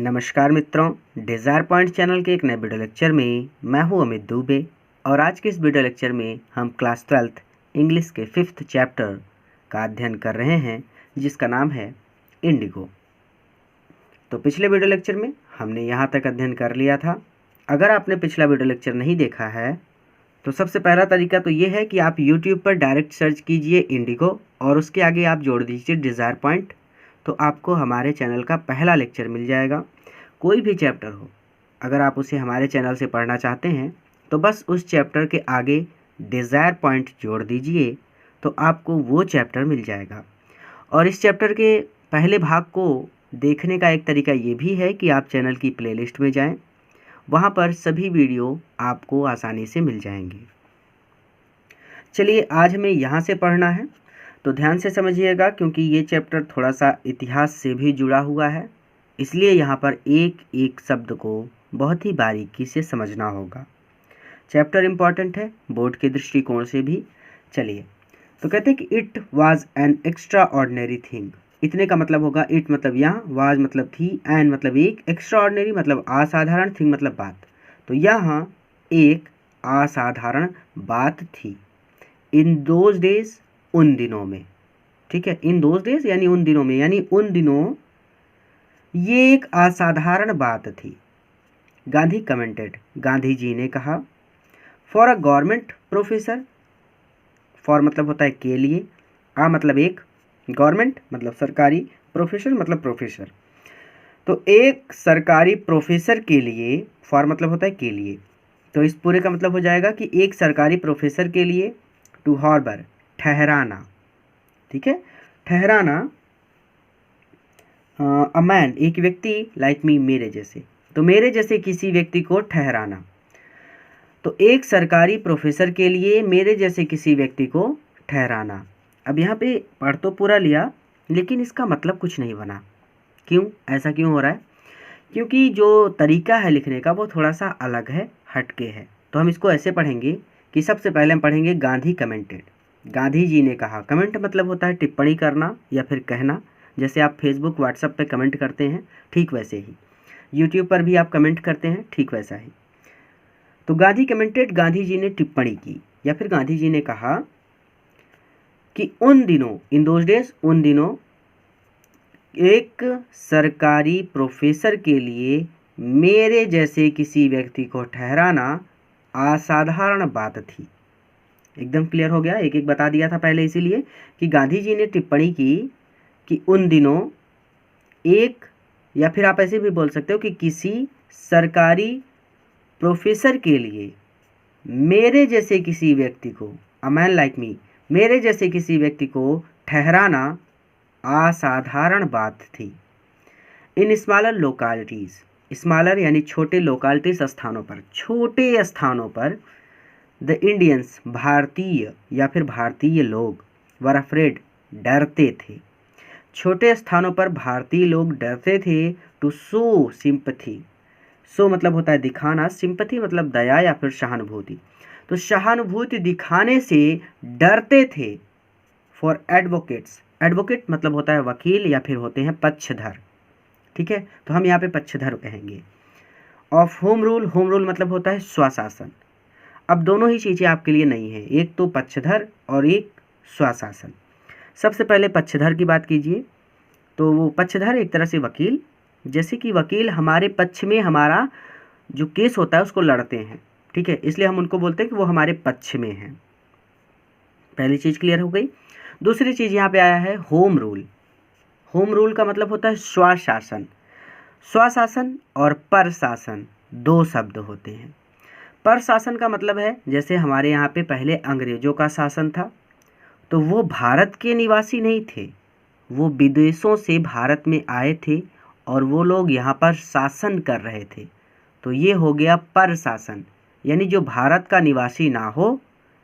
नमस्कार मित्रों, desire point channel के एक नए वीडियो लेक्चर में मैं हूं अमित दुबे। और आज के इस वीडियो लेक्चर में हम क्लास 12th इंग्लिश के 5th चैप्टर का अध्ययन कर रहे हैं, जिसका नाम है इंडिगो। तो पिछले वीडियो लेक्चर में हमने यहां तक अध्ययन कर लिया था। अगर आपने पिछला वीडियो लेक्चर नहीं देखा है तो सबसे पहला तरीका तो ये है कि आप यूट्यूब पर डायरेक्ट सर्च कीजिए इंडिगो और उसके आगे आप जोड़ दीजिए डिज़ायर पॉइंट, तो आपको हमारे चैनल का पहला लेक्चर मिल जाएगा। कोई भी चैप्टर हो, अगर आप उसे हमारे चैनल से पढ़ना चाहते हैं तो बस उस चैप्टर के आगे डिज़ायर पॉइंट जोड़ दीजिए, तो आपको वो चैप्टर मिल जाएगा। और इस चैप्टर के पहले भाग को देखने का एक तरीका ये भी है कि आप चैनल की प्लेलिस्ट में जाएं, वहाँ पर सभी वीडियो आपको आसानी से मिल जाएंगे। चलिए, आज हमें यहाँ से पढ़ना है, तो ध्यान से समझिएगा क्योंकि ये चैप्टर थोड़ा सा इतिहास से भी जुड़ा हुआ है, इसलिए यहाँ पर एक एक शब्द को बहुत ही बारीकी से समझना होगा। चैप्टर इम्पॉर्टेंट है बोर्ड के दृष्टिकोण से भी। चलिए, तो कहते हैं कि it was an extra ordinary thing. इतने का मतलब होगा इट मतलब यहाँ, वाज मतलब थी, एन मतलब एक, एक्स्ट्रा ऑर्डिनरी मतलब असाधारण, थिंग मतलब बात। तो यहाँ एक असाधारण बात थी। इन दोज डेज, उन दिनों में, ठीक है। इन दोज डेज यानी उन दिनों में, यानी उन दिनों ये एक असाधारण बात थी। गांधी कमेंटेड, गांधी जी ने कहा। For a government professor, for मतलब होता है के लिए, आ मतलब एक, गवर्नमेंट मतलब सरकारी, प्रोफेसर मतलब प्रोफेसर। तो एक सरकारी प्रोफेसर के लिए, फॉर मतलब होता है के लिए, तो इस पूरे का मतलब हो जाएगा कि एक सरकारी प्रोफेसर के लिए, टू हार्बर ठहराना, ठीक है, ठहराना, अ मैन एक व्यक्ति, लाइक मी मेरे जैसे, तो मेरे जैसे किसी व्यक्ति को ठहराना। तो एक सरकारी प्रोफेसर के लिए मेरे जैसे किसी व्यक्ति को ठहराना। अब यहाँ पे पढ़ तो पूरा लिया, लेकिन इसका मतलब कुछ नहीं बना। क्यों, ऐसा क्यों हो रहा है? क्योंकि जो तरीका है लिखने का वो थोड़ा सा अलग है, हटके है। तो हम इसको ऐसे पढ़ेंगे कि सबसे पहले हम पढ़ेंगे गांधी कमेंटेड, गांधी जी ने कहा। कमेंट मतलब होता है टिप्पणी करना या फिर कहना, जैसे आप फेसबुक व्हाट्सएप पे कमेंट करते हैं ठीक वैसे ही, यूट्यूब पर भी आप कमेंट करते हैं ठीक वैसा ही। तो गांधी कमेंटेड, गांधी जी ने टिप्पणी की या फिर गांधी जी ने कहा कि उन दिनों, इन दोज डेज, उन दिनों एक सरकारी प्रोफेसर के लिए मेरे जैसे किसी व्यक्ति को ठहराना असाधारण बात थी। एकदम क्लियर हो गया, एक एक बता दिया था पहले, इसीलिए कि गांधी जी ने टिप्पणी की कि उन दिनों एक, या फिर आप ऐसे भी बोल सकते हो कि किसी सरकारी प्रोफेसर के लिए मेरे जैसे किसी व्यक्ति को, अ मैन लाइक मी, मेरे जैसे किसी व्यक्ति को ठहराना असाधारण बात थी। इन स्मॉलर लोकालिटीज़, स्मॉलर यानी छोटे, लोकालिटीज स्थानों पर, छोटे स्थानों पर, द इंडियंस भारतीय या फिर भारतीय लोग, वर अफ्रेड डरते थे। छोटे स्थानों पर भारतीय लोग डरते थे। टू शो सिंपथी, सो मतलब होता है दिखाना, सिंपथी मतलब दया या फिर सहानुभूति, तो सहानुभूति दिखाने से डरते थे। फॉर एडवोकेट्स, एडवोकेट मतलब होता है वकील या फिर होते हैं पक्षधर, ठीक है, तो हम यहाँ पे पक्षधर कहेंगे। Of home rule, home rule मतलब होता है स्वशासन। अब दोनों ही चीज़ें आपके लिए नहीं है, एक तो पक्षधर और एक स्वशासन। सबसे पहले पक्षधर की बात कीजिए, तो वो पक्षधर एक तरह से वकील, जैसे कि वकील हमारे पक्ष में हमारा जो केस होता है उसको लड़ते हैं, ठीक है, इसलिए हम उनको बोलते हैं कि वो हमारे पक्ष में हैं। पहली चीज़ क्लियर हो गई। दूसरी चीज़ यहाँ पे आया है होम रूल। होम रूल का मतलब होता है स्वशासन। स्वशासन और प्रशासन दो शब्द होते हैं। प्रशासन का मतलब है जैसे हमारे यहाँ पे पहले अंग्रेज़ों का शासन था, तो वो भारत के निवासी नहीं थे, वो विदेशों से भारत में आए थे और वो लोग यहाँ पर शासन कर रहे थे, तो ये हो गया प्रशासन। यानी जो भारत का निवासी ना हो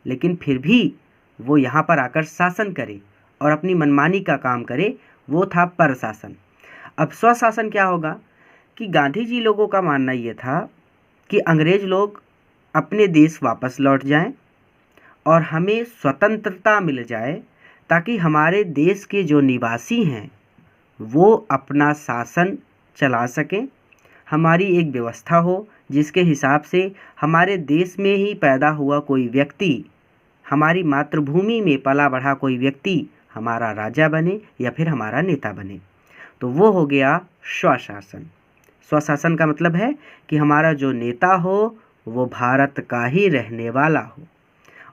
लेकिन फिर भी वो यहाँ पर आकर शासन करे और अपनी मनमानी का काम करे, वो था प्रशासन। अब स्वशासन क्या होगा कि गांधी जी लोगों का मानना ये था कि अंग्रेज लोग अपने देश वापस लौट जाएं और हमें स्वतंत्रता मिल जाए, ताकि हमारे देश के जो निवासी हैं वो अपना शासन चला सकें हमारी एक व्यवस्था हो जिसके हिसाब से हमारे देश में ही पैदा हुआ कोई व्यक्ति, हमारी मातृभूमि में पला बढ़ा कोई व्यक्ति हमारा राजा बने या फिर हमारा नेता बने। तो वो हो गया स्वशासन। स्वशासन का मतलब है कि हमारा जो नेता हो वो भारत का ही रहने वाला हो।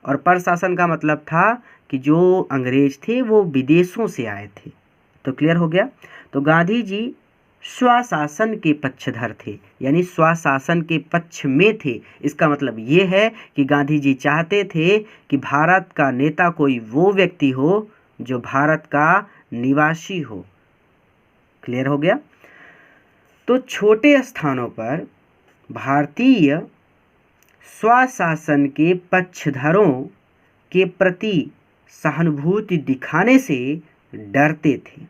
और प्रशासन का मतलब था कि जो अंग्रेज थे वो विदेशों से आए थे। तो क्लियर हो गया। तो गांधी जी स्वशासन के पक्षधर थे, यानी स्वशासन के पक्ष में थे। इसका मतलब ये है कि गांधी जी चाहते थे कि भारत का नेता कोई वो व्यक्ति हो जो भारत का निवासी हो। क्लियर हो गया। तो छोटे स्थानों पर भारतीय स्वशासन के पक्षधरों के प्रति सहानुभूति दिखाने से डरते थे।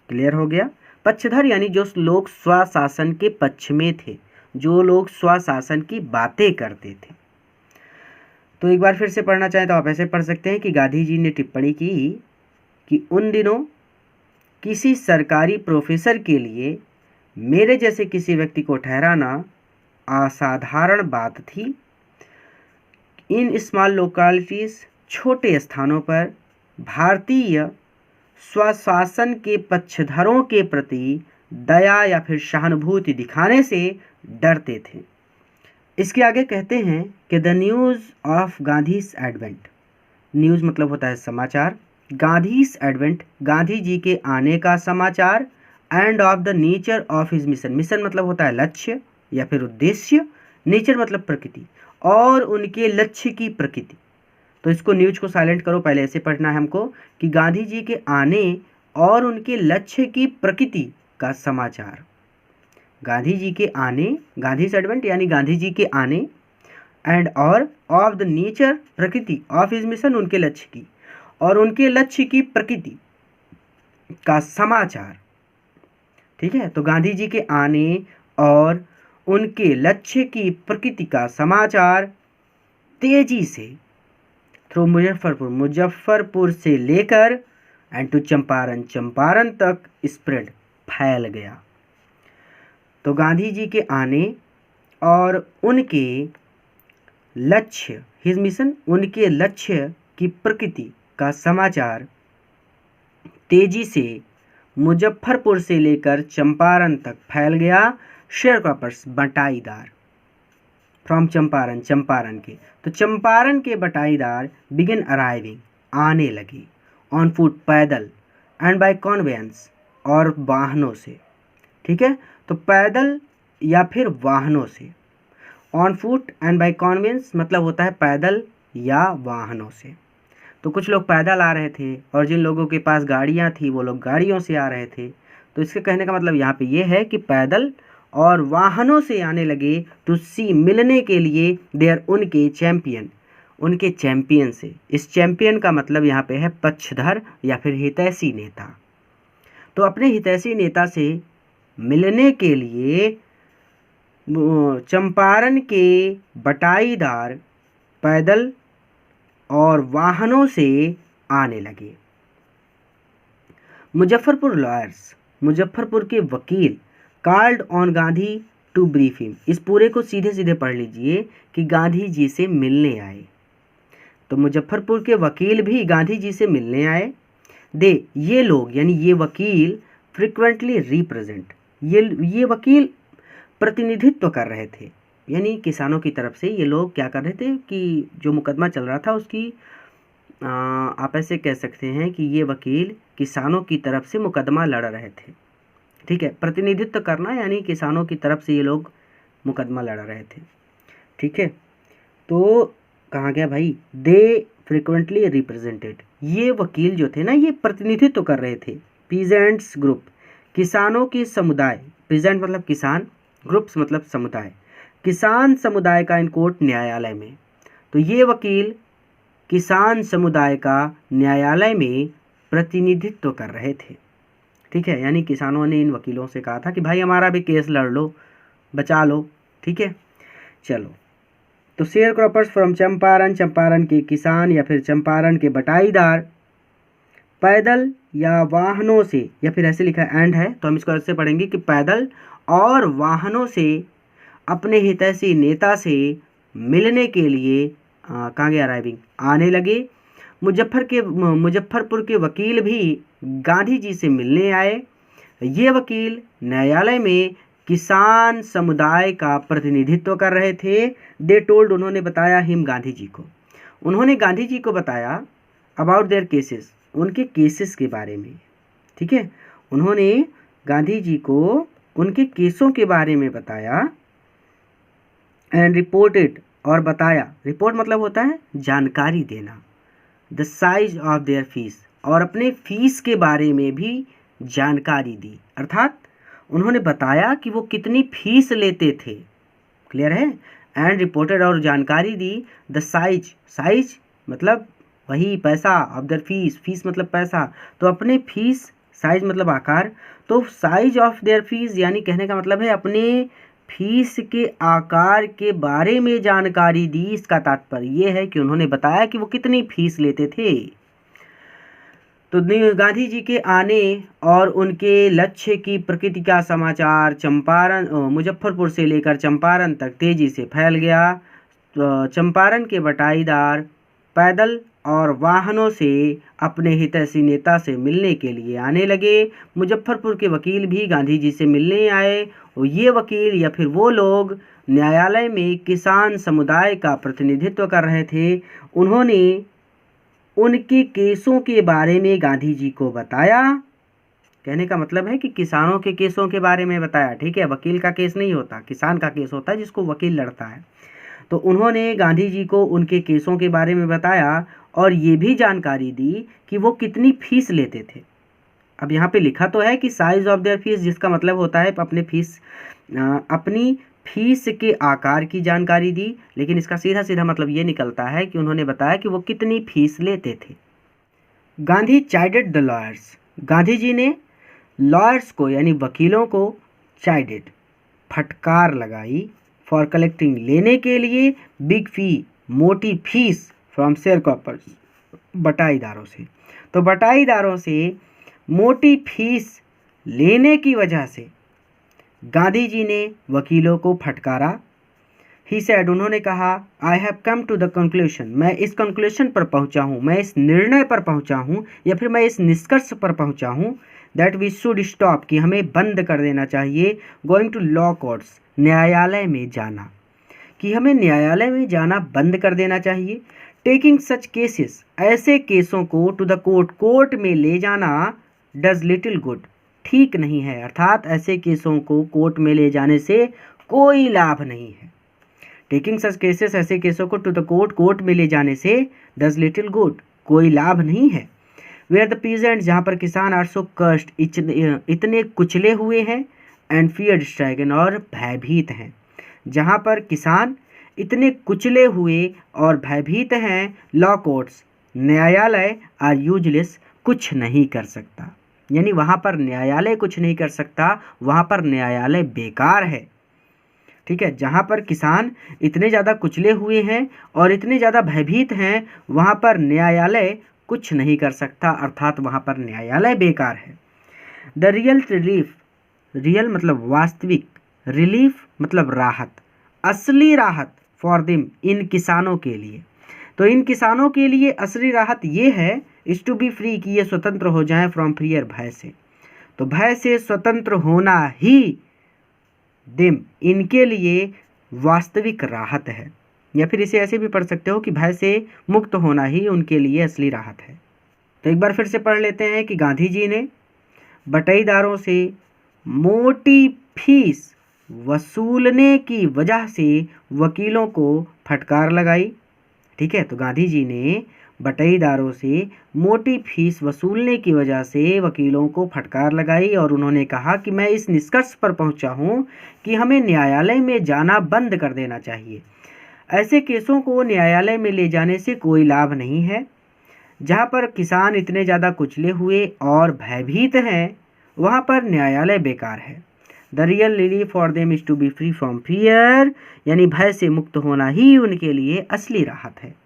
क्लियर हो गया। पक्षधर यानी जो लोग स्वशासन के पक्ष में थे, जो लोग स्वशासन की बातें करते थे। तो एक बार फिर से पढ़ना चाहें तो आप ऐसे पढ़ सकते हैं कि गांधी जी ने टिप्पणी की कि उन दिनों किसी सरकारी प्रोफेसर के लिए मेरे जैसे किसी व्यक्ति को ठहराना असाधारण बात थी। इन स्मॉल लोकेलिटीज, छोटे स्थानों पर भारतीय स्वशासन के पक्षधरों के प्रति दया या फिर सहानुभूति दिखाने से डरते थे। इसके आगे कहते हैं कि the news of Gandhi's advent. News मतलब होता है समाचार। गांधीज एडवेंट, गांधी जी के आने का समाचार। End of the nature of his mission, mission मतलब होता है लक्ष्य या फिर उद्देश्य। नेचर मतलब प्रकृति, और उनके लक्ष्य की प्रकृति। तो इसको न्यूज को साइलेंट करो, पहले ऐसे पढ़ना है हमको कि गांधी जी के आने और उनके लक्ष्य की प्रकृति का समाचार। गांधी जी के आने, गांधीज एडवेंट यानी गांधी जी के आने, एंड और ऑफ द नेचर प्रकृति ऑफ हिज मिशन, उनके लक्ष्य की, और उनके लक्ष्य की प्रकृति का समाचार। ठीक है। तो गांधी जी के आने और उनके लक्ष्य की प्रकृति का समाचार तेजी से थ्रू मुजफ्फरपुर, मुजफ्फरपुर से लेकर एंड टू चंपारण, चंपारण तक स्प्रेड, फैल गया। तो गांधी जी के आने और उनके लक्ष्य, हिज मिशन, उनके लक्ष्य की प्रकृति का समाचार तेजी से मुजफ्फरपुर से लेकर चंपारण तक फैल गया। शेयरक्रॉपर्स, बटाईदार, फ्रॉम चंपारण, चंपारण के। तो चंपारण के बटाईदार बिगिन अराइविंग, आने लगे, ऑन फुट, पैदल, एंड बाय कॉन्वेंस, और वाहनों से। ठीक है। तो पैदल या फिर वाहनों से। On foot and by conveyance मतलब होता है पैदल या वाहनों से। तो कुछ लोग पैदल आ रहे थे और जिन लोगों के पास गाड़ियाँ थी वो लोग गाड़ियों से आ रहे थे। तो इसके कहने का मतलब यहाँ पे ये है कि पैदल और वाहनों से आने लगे टू सी, मिलने के लिए, देयर, उनके चैंपियन, उनके चैंपियन से। इस चैंपियन का मतलब यहाँ पे है पक्षधर या फिर हितैषी नेता। तो अपने हितैषी नेता से मिलने के लिए चंपारण के बटाईदार पैदल और वाहनों से आने लगे। मुजफ्फरपुर लॉयर्स, मुजफ्फरपुर के वकील, called on Gandhi to brief him. इस पूरे को सीधे सीधे पढ़ लीजिए कि गांधी जी से मिलने आए। तो मुजफ्फरपुर के वकील भी गांधी जी से मिलने आए। ये लोग यानी ये वकील फ्रिक्वेंटली रिप्रेजेंट, ये वकील प्रतिनिधित्व कर रहे थे, यानी किसानों की तरफ से ये लोग क्या कर रहे थे कि जो मुकदमा चल रहा था उसकी आप ऐसे कह सकते हैं कि ये वकील किसानों की तरफ से मुकदमा लड़ रहे थे। ठीक है। प्रतिनिधित्व करना यानी किसानों की तरफ से ये लोग मुकदमा लड़ रहे थे। ठीक है। तो कहाँ गया भाई, दे फ्रिक्वेंटली रिप्रेजेंटेड, ये वकील जो थे ना ये प्रतिनिधित्व कर रहे थे पीजेंट्स ग्रुप, किसानों की समुदाय, पीजेंट मतलब किसान, ग्रुप्स मतलब समुदाय, किसान समुदाय का इन कोर्ट, न्यायालय में। तो ये वकील किसान समुदाय का न्यायालय में प्रतिनिधित्व कर रहे थे। ठीक है। यानी किसानों ने इन वकीलों से कहा था कि भाई हमारा भी केस लड़ लो, बचा लो। ठीक है। चलो, तो share croppers from Champaran, Champaran के किसान या फिर चंपारण के बटाईदार पैदल या वाहनों से, या फिर ऐसे लिखा एंड है तो हम इसको ऐसे पढ़ेंगे कि पैदल और वाहनों से अपने हितैषी नेता से मिलने के लिए कहाँ गया अराइविंग आने लगे। मुजफ्फरपुर के वकील भी गांधी जी से मिलने आए। ये वकील न्यायालय में किसान समुदाय का प्रतिनिधित्व कर रहे थे। दे टोल्ड, उन्होंने बताया हिम, गांधी जी को, उन्होंने गांधी जी को बताया अबाउट देयर केसेस, उनके केसेस के बारे में। ठीक है, उन्होंने गांधी जी को उनके केसों के बारे में बताया। एंड रिपोर्टेड, और बताया, रिपोर्ट मतलब होता है जानकारी देना। The size of their fees, और अपने फीस के बारे में भी जानकारी दी, अर्थात उन्होंने बताया कि वो कितनी फीस लेते थे। क्लियर है। एंड रिपोर्टेड, और जानकारी दी द साइज, साइज मतलब वही पैसा, ऑफ देयर फीस, फीस मतलब पैसा, तो अपने फीस, साइज मतलब आकार, तो साइज ऑफ देयर फीस यानी कहने का मतलब है अपने फीस के आकार के बारे में जानकारी दी। इसका तात्पर्य ये है कि उन्होंने बताया कि वो कितनी फीस लेते थे। तो गांधी जी के आने और उनके लक्ष्य की प्रकृति का समाचार चंपारण, मुजफ्फरपुर से लेकर चंपारण तक तेजी से फैल गया। तो चंपारण के बटाईदार पैदल और वाहनों से अपने हितैषी नेता से मिलने के लिए आने लगे। मुजफ्फरपुर के वकील भी गांधी जी से मिलने आए, और ये वकील या फिर वो लोग न्यायालय में किसान समुदाय का प्रतिनिधित्व कर रहे थे। उन्होंने उनके केसों के बारे में गांधी जी को बताया। कहने का मतलब है कि किसानों के केसों के बारे में बताया। ठीक है, वकील का केस नहीं होता, किसान का केस होता है जिसको वकील लड़ता है। तो उन्होंने गांधी जी को उनके केसों के बारे में बताया और ये भी जानकारी दी कि वो कितनी फीस लेते थे। अब यहाँ पे लिखा तो है कि साइज ऑफ देयर फीस, जिसका मतलब होता है अपनी फीस के आकार की जानकारी दी, लेकिन इसका सीधा सीधा मतलब ये निकलता है कि उन्होंने बताया कि वो कितनी फीस लेते थे। गांधी चाइडेड द लॉयर्स, गांधी जी ने लॉयर्स को यानी वकीलों को चाइडेड, फटकार लगाई, फॉर कलेक्टिंग, लेने के लिए, बिग फी, मोटी फीस, फ्रॉम शेयरक्रॉपर्स, बटाईदारों से। तो बटाईदारों से मोटी फीस लेने की वजह से गांधी जी ने वकीलों को फटकारा। ही सेड, उन्होंने कहा, I have come to the conclusion, मैं इस कंक्लूशन पर पहुंचा हूं, मैं इस निर्णय पर पहुंचा हूं, या फिर मैं इस निष्कर्ष पर पहुंचा हूं, दैट वी शुड स्टॉप, कि हमें बंद कर देना चाहिए, गोइंग टू लॉ कोर्ट्स, न्यायालय में जाना, कि हमें न्यायालय में जाना बंद कर देना चाहिए। टेकिंग सच केसेस, ऐसे केसों को टू द कोर्ट, कोर्ट में ले जाना, डज लिटिल गुड, ठीक नहीं है, अर्थात ऐसे केसों को कोर्ट में ले जाने से कोई लाभ नहीं है। टेकिंग सच केसेस, ऐसे केसों को टू द कोर्ट, कोर्ट में ले जाने से, डज लिटिल गुड, कोई लाभ नहीं है। वेयर द पीजेंट, जहाँ पर किसान आर सो कष्ट, इतने कुचले हुए हैं, एंड फियर्ड स्ट्राइकन, और भयभीत हैं, जहाँ पर किसान इतने कुचले हुए और भयभीत हैं, लॉ कोर्ट्स, न्यायालय, आर यूजलेस, कुछ नहीं कर सकता, यानी वहाँ पर न्यायालय कुछ नहीं कर सकता, वहाँ पर न्यायालय बेकार है। ठीक है, जहाँ पर किसान इतने ज़्यादा कुचले हुए हैं और इतने ज़्यादा भयभीत हैं, वहाँ पर न्यायालय कुछ नहीं कर सकता, अर्थात वहाँ पर न्यायालय बेकार है। द रियल रिलीफ, रियल मतलब वास्तविक, रिलीफ मतलब राहत, असली राहत, फॉर देम, इन किसानों के लिए। तो इन किसानों के लिए असली राहत ये है, इज टू बी फ्री, कि ये स्वतंत्र हो जाएं, फ्रॉम फियर, भय से। तो भय से स्वतंत्र होना ही देम, इनके लिए वास्तविक राहत है, या फिर इसे ऐसे भी पढ़ सकते हो कि भय से मुक्त होना ही उनके लिए असली राहत है। तो एक बार फिर से पढ़ लेते हैं कि गांधी जी ने बटाईदारों से मोटी फीस वसूलने की वजह से वकीलों को फटकार लगाई। ठीक है, तो गांधी जी ने बटाईदारों से मोटी फीस वसूलने की वजह से वकीलों को फटकार लगाई, और उन्होंने कहा कि मैं इस निष्कर्ष पर पहुंचा हूं कि हमें न्यायालय में जाना बंद कर देना चाहिए। ऐसे केसों को न्यायालय में ले जाने से कोई लाभ नहीं है। जहां पर किसान इतने ज़्यादा कुचले हुए और भयभीत हैं, वहां पर न्यायालय बेकार है। The real relief for them is to be free from fear, यानी भय से मुक्त होना ही उनके लिए असली राहत है।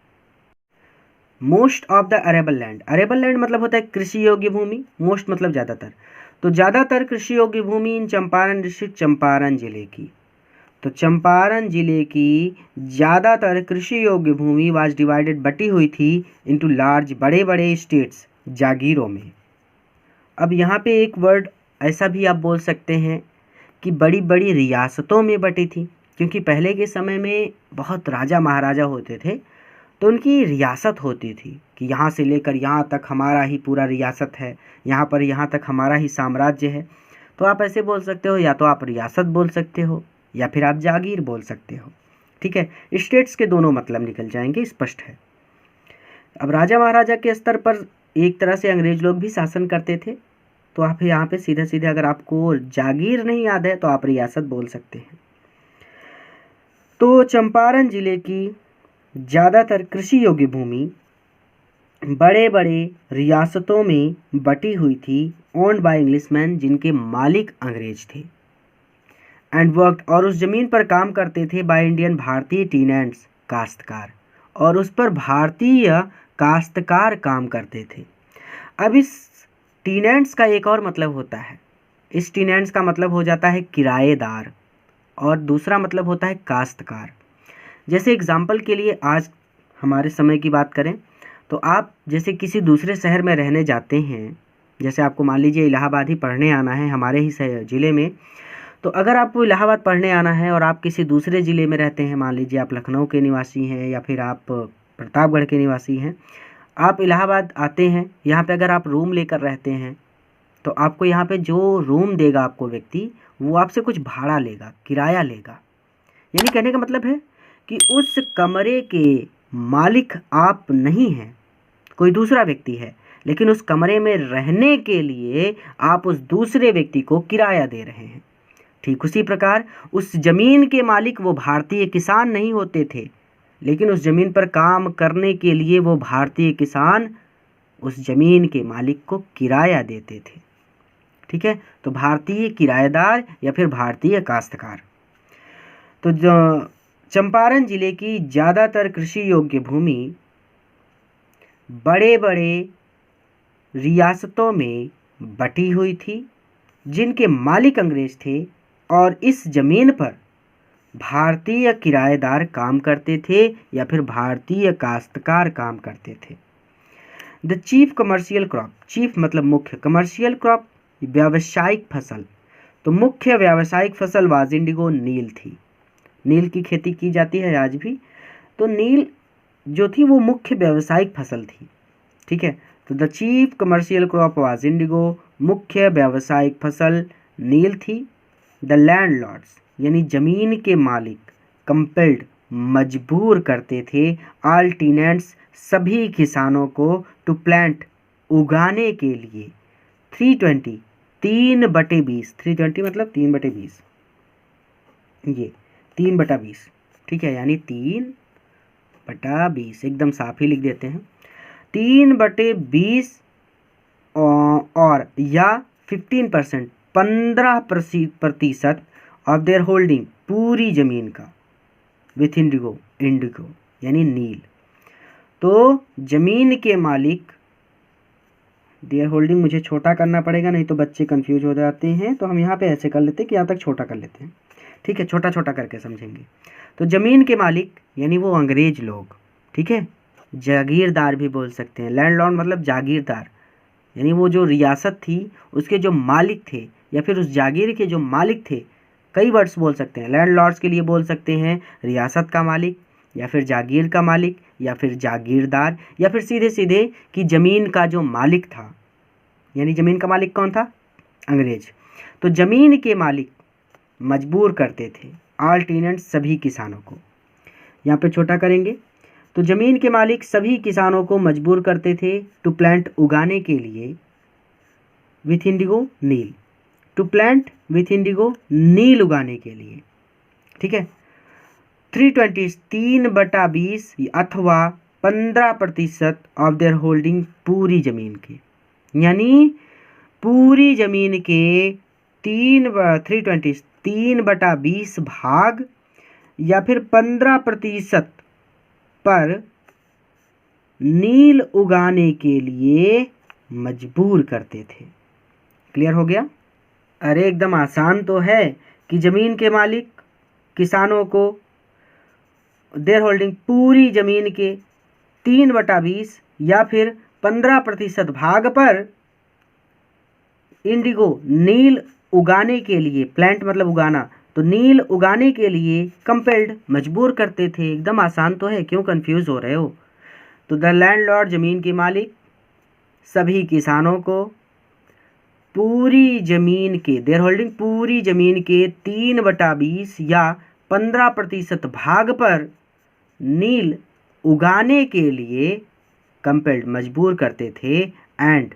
Most of the arable land, arable land मतलब होता है कृषि योग्य भूमि, मोस्ट मतलब ज़्यादातर। तो ज़्यादातर कृषि योग्य भूमि इन चंपारण डिस्ट्रिक्ट, चंपारण जिले की, तो चंपारण जिले की ज़्यादातर कृषि योग्य भूमि वाज डिवाइडेड, बटी हुई थी इनटू लार्ज, बड़े बड़े स्टेट्स, जागीरों में। अब यहाँ पे एक वर्ड ऐसा भी आप बोल सकते हैं कि बड़ी बड़ी रियासतों में बटी थी, क्योंकि पहले के समय में बहुत राजा महाराजा होते थे, तो उनकी रियासत होती थी कि यहाँ से लेकर यहाँ तक हमारा ही पूरा रियासत है, यहाँ पर यहाँ तक हमारा ही साम्राज्य है। तो आप ऐसे बोल सकते हो, या तो आप रियासत बोल सकते हो या फिर आप जागीर बोल सकते हो। ठीक है, स्टेट्स के दोनों मतलब निकल जाएंगे, स्पष्ट है। अब राजा महाराजा के स्तर पर एक तरह से अंग्रेज लोग भी शासन करते थे, तो आप यहाँ पे सीधे सीधे अगर आपको जागीर नहीं याद है तो आप रियासत बोल सकते हैं। तो चंपारण जिले की ज़्यादातर कृषि योग्य भूमि बड़े बड़े रियासतों में बटी हुई थी, ओन्ड बाय इंग्लिशमैन, जिनके मालिक अंग्रेज थे, एंड वर्क, और उस जमीन पर काम करते थे बाय इंडियन, भारतीय टीनेंट्स, काश्तकार, और उस पर भारतीय काश्तकार काम करते थे। अब इस टीनेंट्स का एक और मतलब होता है, इस टीनेंट्स का मतलब हो जाता है किराएदार, और दूसरा मतलब होता है काश्तकार। जैसे एग्जाम्पल के लिए आज हमारे समय की बात करें तो आप जैसे किसी दूसरे शहर में रहने जाते हैं, जैसे आपको मान लीजिए इलाहाबाद ही पढ़ने आना है हमारे ही ज़िले में, तो अगर आपको इलाहाबाद पढ़ने आना है और आप किसी दूसरे ज़िले में रहते हैं, मान लीजिए आप लखनऊ के निवासी हैं या फिर आप प्रतापगढ़ के निवासी हैं, आप इलाहाबाद आते हैं, यहाँ पे अगर आप रूम लेकर रहते हैं तो आपको यहाँ पे जो रूम देगा आपको व्यक्ति, वो आपसे कुछ भाड़ा लेगा, किराया लेगा। यानी कहने का मतलब है कि उस कमरे के मालिक आप नहीं हैं, कोई दूसरा व्यक्ति है, लेकिन उस कमरे में रहने के लिए आप उस दूसरे व्यक्ति को किराया दे रहे हैं। ठीक उसी प्रकार उस जमीन के मालिक वो भारतीय किसान नहीं होते थे, लेकिन उस जमीन पर काम करने के लिए वो भारतीय किसान उस जमीन के मालिक को किराया देते थे। ठीक है, तो भारतीय किराएदार या फिर भारतीय काश्तकार। तो चंपारण जिले की ज़्यादातर कृषि योग्य भूमि बड़े बड़े रियासतों में बटी हुई थी, जिनके मालिक अंग्रेज थे, और इस जमीन पर भारतीय किराएदार काम करते थे या फिर भारतीय काश्तकार काम करते थे। The chief commercial crop, chief मतलब मुख्य, कमर्शियल क्रॉप व्यावसायिक फसल, तो मुख्य व्यावसायिक फसल वाज इंडिगो, नील थी। नील की खेती की जाती है आज भी, तो नील जो थी वो मुख्य व्यावसायिक फसल थी। ठीक है, तो the chief commercial crop was Indigo, मुख्य व्यावसायिक फसल नील थी। द लैंडलॉर्ड्स यानी जमीन के मालिक, कंपेल्ड मजबूर करते थे, ऑल टीनेंट्स सभी किसानों को, टू प्लांट उगाने के लिए, 320 3/20, 320 मतलब 3/20, ये 3/20, ठीक है, यानी 3/20 एकदम साफ ही लिख देते हैं, 3/20 और या 15%, 15% ऑफ देयर होल्डिंग, पूरी जमीन का, विथ इंडिगो, इंडिगो यानी नील। तो जमीन के मालिक, देयर होल्डिंग मुझे छोटा करना पड़ेगा नहीं तो बच्चे कंफ्यूज हो जाते हैं, तो हम यहाँ पे ऐसे कर लेते हैं कि यहाँ तक छोटा कर लेते हैं। ठीक है, छोटा छोटा करके समझेंगे। तो जमीन के मालिक यानी वो अंग्रेज लोग, ठीक है, जागीरदार भी बोल सकते हैं, लैंडलॉर्ड मतलब जागीरदार, यानी वो जो रियासत थी उसके जो मालिक थे या फिर उस जागीर के जो मालिक थे, कई वर्ड्स बोल सकते हैं। लैंडलॉर्ड्स के लिए बोल सकते हैं रियासत का मालिक या फिर जागीर का मालिक या फिर जागीरदार, या फिर सीधे सीधे कि ज़मीन का जो मालिक था, यानी ज़मीन का मालिक कौन था, अंग्रेज। तो ज़मीन के मालिक मजबूर करते थे ऑल टीनेंट्स सभी किसानों को, यहाँ पे छोटा करेंगे, तो ज़मीन के मालिक सभी किसानों को मजबूर करते थे टू प्लांट उगाने के लिए, विथ इंडिगो नील, टू प्लांट विथ इंडिगो नील उगाने के लिए। ठीक है, 320 3/20 अथवा 15% ऑफ देयर होल्डिंग, पूरी ज़मीन के, यानी पूरी ज़मीन के 3/20 भाग या फिर 15% पर नील उगाने के लिए मजबूर करते थे। क्लियर हो गया? अरे एकदम आसान तो है कि ज़मीन के मालिक किसानों को देयर होल्डिंग पूरी ज़मीन के 3/20 या फिर 15% भाग पर इंडिगो नील उगाने के लिए, प्लांट मतलब उगाना, तो नील उगाने के लिए कंपेल्ड मजबूर करते थे। एकदम आसान तो है, क्यों कंफ्यूज हो रहे हो? तो द लैंडलॉर्ड ज़मीन के मालिक सभी किसानों को पूरी ज़मीन के, देयर होल्डिंग पूरी ज़मीन के 3/20 या 15% भाग पर नील उगाने के लिए कंपेल्ड मजबूर करते थे एंड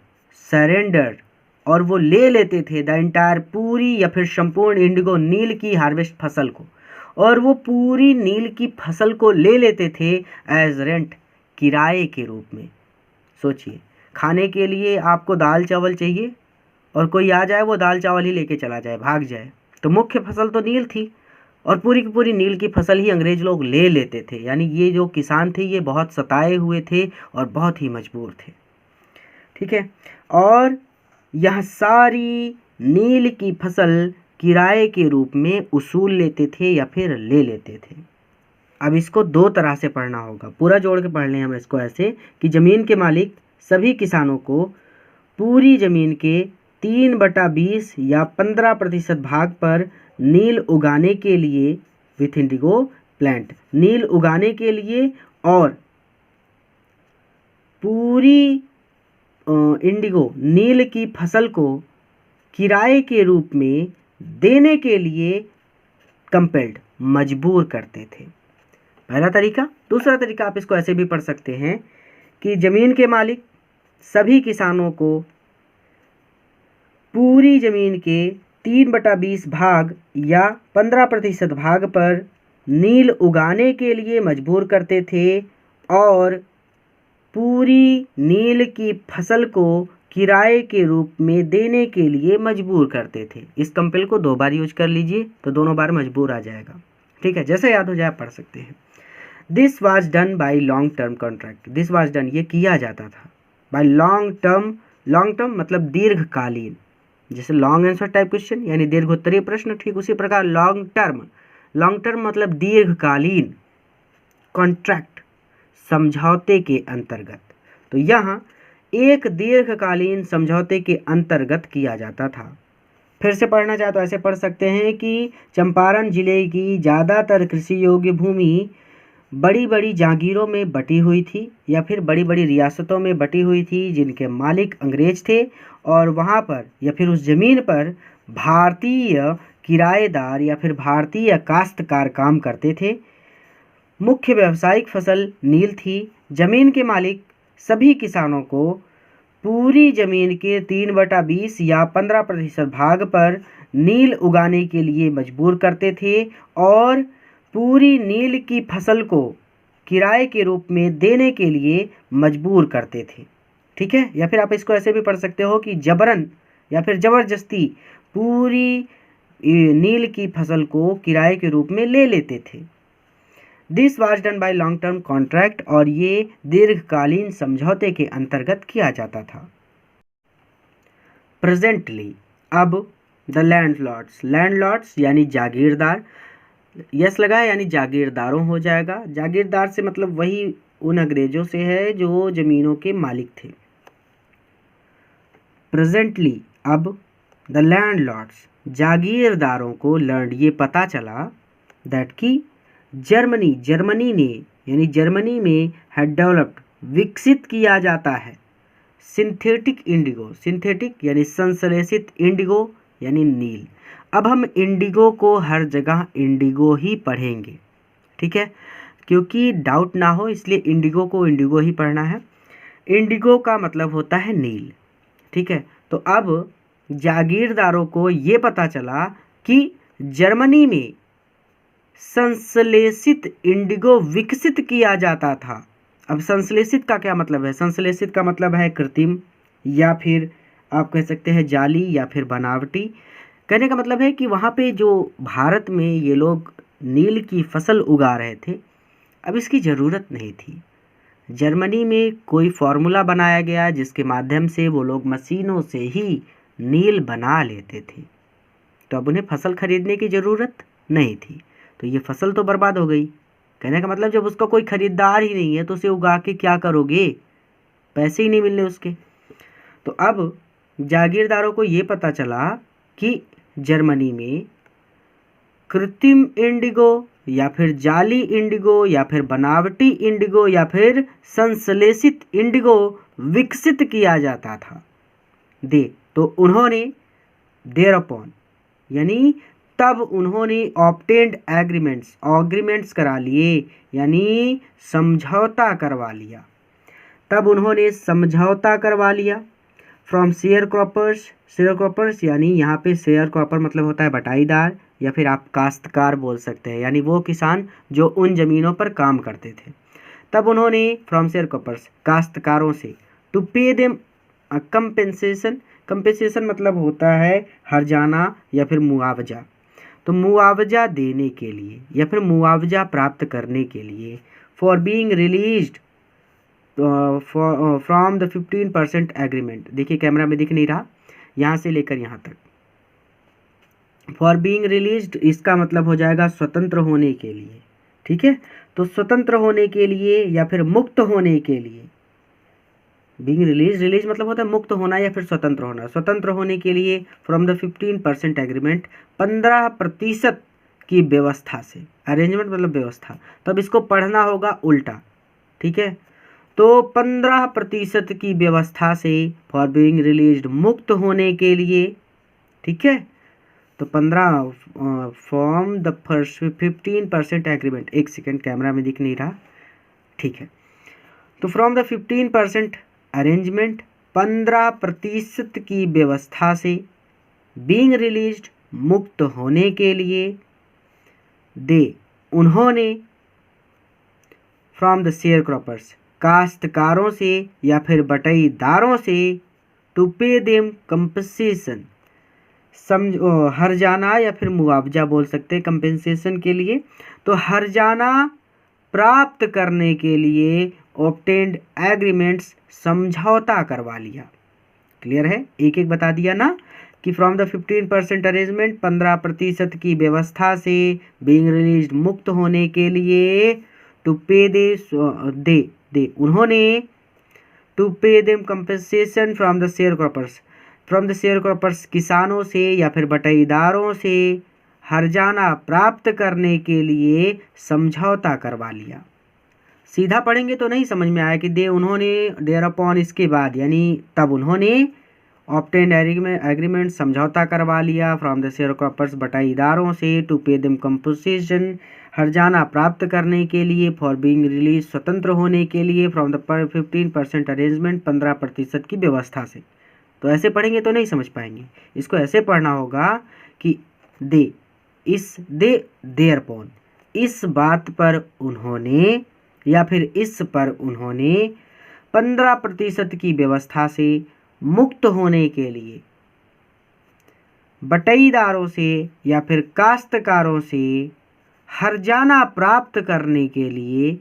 सरेंडर, और वो ले लेते थे द इंटायर पूरी या फिर संपूर्ण इंडिगो नील की हार्वेस्ट फसल को, और वो पूरी नील की फसल को ले लेते थे एज रेंट, किराए के रूप में। सोचिए, खाने के लिए आपको दाल चावल चाहिए और कोई आ जाए वो दाल चावल ही लेके चला जाए, भाग जाए, तो मुख्य फसल तो नील थी और पूरी की पूरी नील की फसल ही अंग्रेज लोग ले लेते थे। यानी ये जो किसान थे ये बहुत सताए हुए थे और बहुत ही मजबूर थे। ठीक है, और यह सारी नील की फसल किराए के रूप में उसूल लेते थे या फिर ले लेते थे। अब इसको दो तरह से पढ़ना होगा, पूरा जोड़ के पढ़ लें हम इसको ऐसे कि ज़मीन के मालिक सभी किसानों को पूरी ज़मीन के 3/20 या 15% भाग पर नील उगाने के लिए विथ इंडिगो प्लांट, नील उगाने के लिए और पूरी इंडिगो नील की फसल को किराए के रूप में देने के लिए कंपेल्ड मजबूर करते थे। पहला तरीका। दूसरा तरीका आप इसको ऐसे भी पढ़ सकते हैं कि ज़मीन के मालिक सभी किसानों को पूरी ज़मीन के 3/20 भाग या 15% भाग पर नील उगाने के लिए मजबूर करते थे और पूरी नील की फसल को किराए के रूप में देने के लिए मजबूर करते थे। इस कंपेल को 2 बार यूज कर लीजिए तो दोनों बार मजबूर आ जाएगा। ठीक है, जैसे याद हो जाए पढ़ सकते हैं। This was done by long term contract. This was done, ये किया जाता था by long term. Long term मतलब दीर्घकालीन, जैसे लॉन्ग आंसर टाइप क्वेश्चन यानी दीर्घोत्तरीय प्रश्न, ठीक उसी प्रकार लॉन्ग टर्म, लॉन्ग टर्म मतलब दीर्घकालीन, कॉन्ट्रैक्ट समझौते के अंतर्गत। तो यहाँ एक दीर्घकालीन समझौते के अंतर्गत किया जाता था। फिर से पढ़ना चाहे तो ऐसे पढ़ सकते हैं कि चंपारण जिले की ज़्यादातर कृषि योग्य भूमि बड़ी बड़ी जागीरों में बटी हुई थी या फिर बड़ी बड़ी रियासतों में बटी हुई थी जिनके मालिक अंग्रेज थे, और वहाँ पर या फिर उस ज़मीन पर भारतीय किराएदार या फिर भारतीय काश्तकार काम करते थे। मुख्य व्यावसायिक फसल नील थी। ज़मीन के मालिक सभी किसानों को पूरी ज़मीन के 3/20 या 15% भाग पर नील उगाने के लिए मजबूर करते थे और पूरी नील की फसल को किराए के रूप में देने के लिए मजबूर करते थे। ठीक है, या फिर आप इसको ऐसे भी पढ़ सकते हो कि जबरन या फिर ज़बरदस्ती पूरी नील की फसल को किराए के रूप में ले लेते थे। This was done by long term contract, और ये दीर्घकालीन समझौते के अंतर्गत किया जाता था। प्रेजेंटली, अब द लैंडलॉर्ड्स, लैंडलॉर्ड्स यानी जागीरदार, यस लगा यानी जागीरदारों हो जाएगा। जागीरदार से मतलब वही उन अंग्रेजों से है जो ज़मीनों के मालिक थे। प्रेजेंटली, अब द लैंडलॉर्ड्स, जागीरदारों को लर्न, ये पता चला दैट कि जर्मनी ने यानी जर्मनी में हैड डेवलप्ड, विकसित किया जाता है सिंथेटिक इंडिगो, सिंथेटिक यानी संश्लेषित इंडिगो यानी नील। अब हम इंडिगो को हर जगह इंडिगो ही पढ़ेंगे, ठीक है, क्योंकि डाउट ना हो इसलिए इंडिगो को इंडिगो ही पढ़ना है। इंडिगो का मतलब होता है नील, ठीक है। तो अब जागीरदारों को ये पता चला कि जर्मनी में संश्लेषित इंडिगो विकसित किया जाता था। अब संश्लेषित का क्या मतलब है? संश्लेषित का मतलब है कृत्रिम, या फिर आप कह सकते हैं जाली, या फिर बनावटी। कहने का मतलब है कि वहाँ पे जो भारत में ये लोग नील की फसल उगा रहे थे, अब इसकी ज़रूरत नहीं थी। जर्मनी में कोई फार्मूला बनाया गया जिसके माध्यम से वो लोग मशीनों से ही नील बना लेते थे। तो अब उन्हें फसल खरीदने की ज़रूरत नहीं थी, तो ये फसल तो बर्बाद हो गई। कहने का मतलब जब उसका कोई खरीदार ही नहीं है तो उसे उगा के क्या करोगे, पैसे ही नहीं मिलने उसके। तो अब जागीरदारों को ये पता चला कि जर्मनी में कृत्रिम इंडिगो या फिर जाली इंडिगो या फिर बनावटी इंडिगो या फिर संश्लेषित इंडिगो विकसित किया जाता था। तो उन्होंने देयरअपॉन यानी तब उन्होंने ऑब्टेन्ड एग्रीमेंट्स करा लिए, यानी समझौता करवा लिया। तब उन्होंने समझौता करवा लिया फ्रॉम शेयर क्रॉपर्स यानी यहाँ पे शेयर क्रॉपर मतलब होता है बटाईदार, या फिर आप काश्तकार बोल सकते हैं, यानी वो किसान जो उन ज़मीनों पर काम करते थे। तब उन्होंने फ्रॉम शेयर क्रॉपर्स काश्तकारों से टू पे देम कंपेंसेशन मतलब होता है हर्जाना या फिर मुआवजा। तो मुआवजा देने के लिए या फिर मुआवजा प्राप्त करने के लिए for being released from the 15% agreement. देखिए कैमरा में दिख नहीं रहा, यहाँ से लेकर यहाँ तक। फॉर बीइंग रिलीज्ड इसका मतलब हो जाएगा स्वतंत्र होने के लिए, ठीक है। तो स्वतंत्र होने के लिए या फिर मुक्त होने के लिए, बीइंग रिलीज मतलब होता है मुक्त होना या फिर स्वतंत्र होना। स्वतंत्र होने के लिए फ्रॉम द 15% एग्रीमेंट 15% की व्यवस्था से, अरेंजमेंट मतलब व्यवस्था। तब इसको पढ़ना होगा उल्टा, ठीक है। तो 15% की व्यवस्था से फॉर बीइंग रिलीज्ड मुक्त होने के लिए, ठीक है। तो 15 फ्रॉम द 15% एग्रीमेंट, एक सेकेंड कैमरा में दिख नहीं रहा, ठीक है। तो फ्रॉम द 15% अरेंजमेंट 15% की व्यवस्था से बीइंग रिलीज्ड मुक्त होने के लिए उन्होंने फ्रॉम द शेयर क्रॉपर्स काश्तकारों से या फिर बटाईदारों से टू पे देम कंपनसेशन हर्जाना या फिर मुआवजा बोल सकते हैं कंपेंसेशन के लिए। तो हर्जाना प्राप्त करने के लिए ऑब्टेन्ड एग्रीमेंट्स समझौता करवा लिया। क्लियर है, एक एक बता दिया ना कि फ्रॉम द 15% अरेंजमेंट 15% की व्यवस्था से बीइंग रिलीज्ड मुक्त होने के लिए टू पे दे उन्होंने to pay them compensation from the share croppers किसानों से या फिर बटाईदारों से हर्जाना प्राप्त करने के लिए समझौता करवा लिया। सीधा पढ़ेंगे तो नहीं समझ में आया कि उन्होंने देयरअपॉन इसके बाद, यानी तब उन्होंने ऑब्टेन्ड एग्रीमेंट समझौता करवा लिया फ्रॉम द शेयर क्रॉपर्स बटाईदारों से टू पे देम कंपनसेशन हर्जाना प्राप्त करने के लिए फॉर बीइंग रिलीज स्वतंत्र होने के लिए फ्रॉम द 15% अरेंजमेंट 15% की व्यवस्था से। तो ऐसे पढ़ेंगे तो नहीं समझ पाएंगे, इसको ऐसे पढ़ना होगा कि देयरअपॉन इस बात पर उन्होंने या फिर इस पर उन्होंने 15% की व्यवस्था से मुक्त होने के लिए बटाईदारों से या फिर काश्तकारों से हर्जाना प्राप्त करने के लिए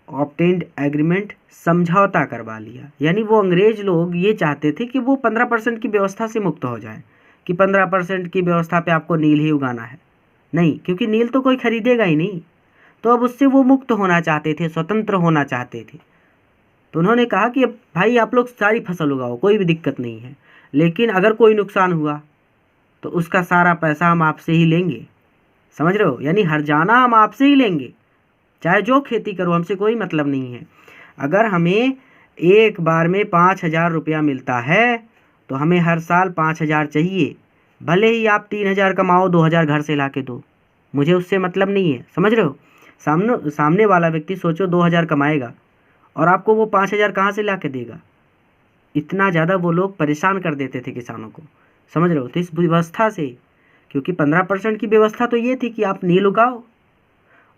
ऑब्टेन्ड एग्रीमेंट समझौता करवा लिया। यानी वो अंग्रेज लोग ये चाहते थे कि वो 15% की व्यवस्था से मुक्त हो जाए, कि 15% की व्यवस्था पे आपको नील ही उगाना है, नहीं, क्योंकि नील तो कोई खरीदेगा ही नहीं। तो अब उससे वो मुक्त होना चाहते थे, स्वतंत्र होना चाहते थे। तो उन्होंने कहा कि अब भाई आप लोग सारी फसल उगाओ, कोई भी दिक्कत नहीं है, लेकिन अगर कोई नुकसान हुआ तो उसका सारा पैसा हम आपसे ही लेंगे। समझ रहे हो, यानी हर्जाना हम आपसे ही लेंगे, चाहे जो खेती करो, हमसे कोई मतलब नहीं है। अगर हमें एक बार में 5,000 रुपया मिलता है तो हमें हर साल 5,000 चाहिए, भले ही आप 3,000 कमाओ, 2,000 घर से ला के दो, मुझे उससे मतलब नहीं है। समझ रहे हो, सामने वाला व्यक्ति सोचो 2,000 कमाएगा और आपको वो 5,000 कहाँ से ला के देगा। इतना ज़्यादा वो लोग परेशान कर देते थे किसानों को, समझ रहे हो। तो इस व्यवस्था से, क्योंकि 15% की व्यवस्था तो ये थी कि आप नील उगाओ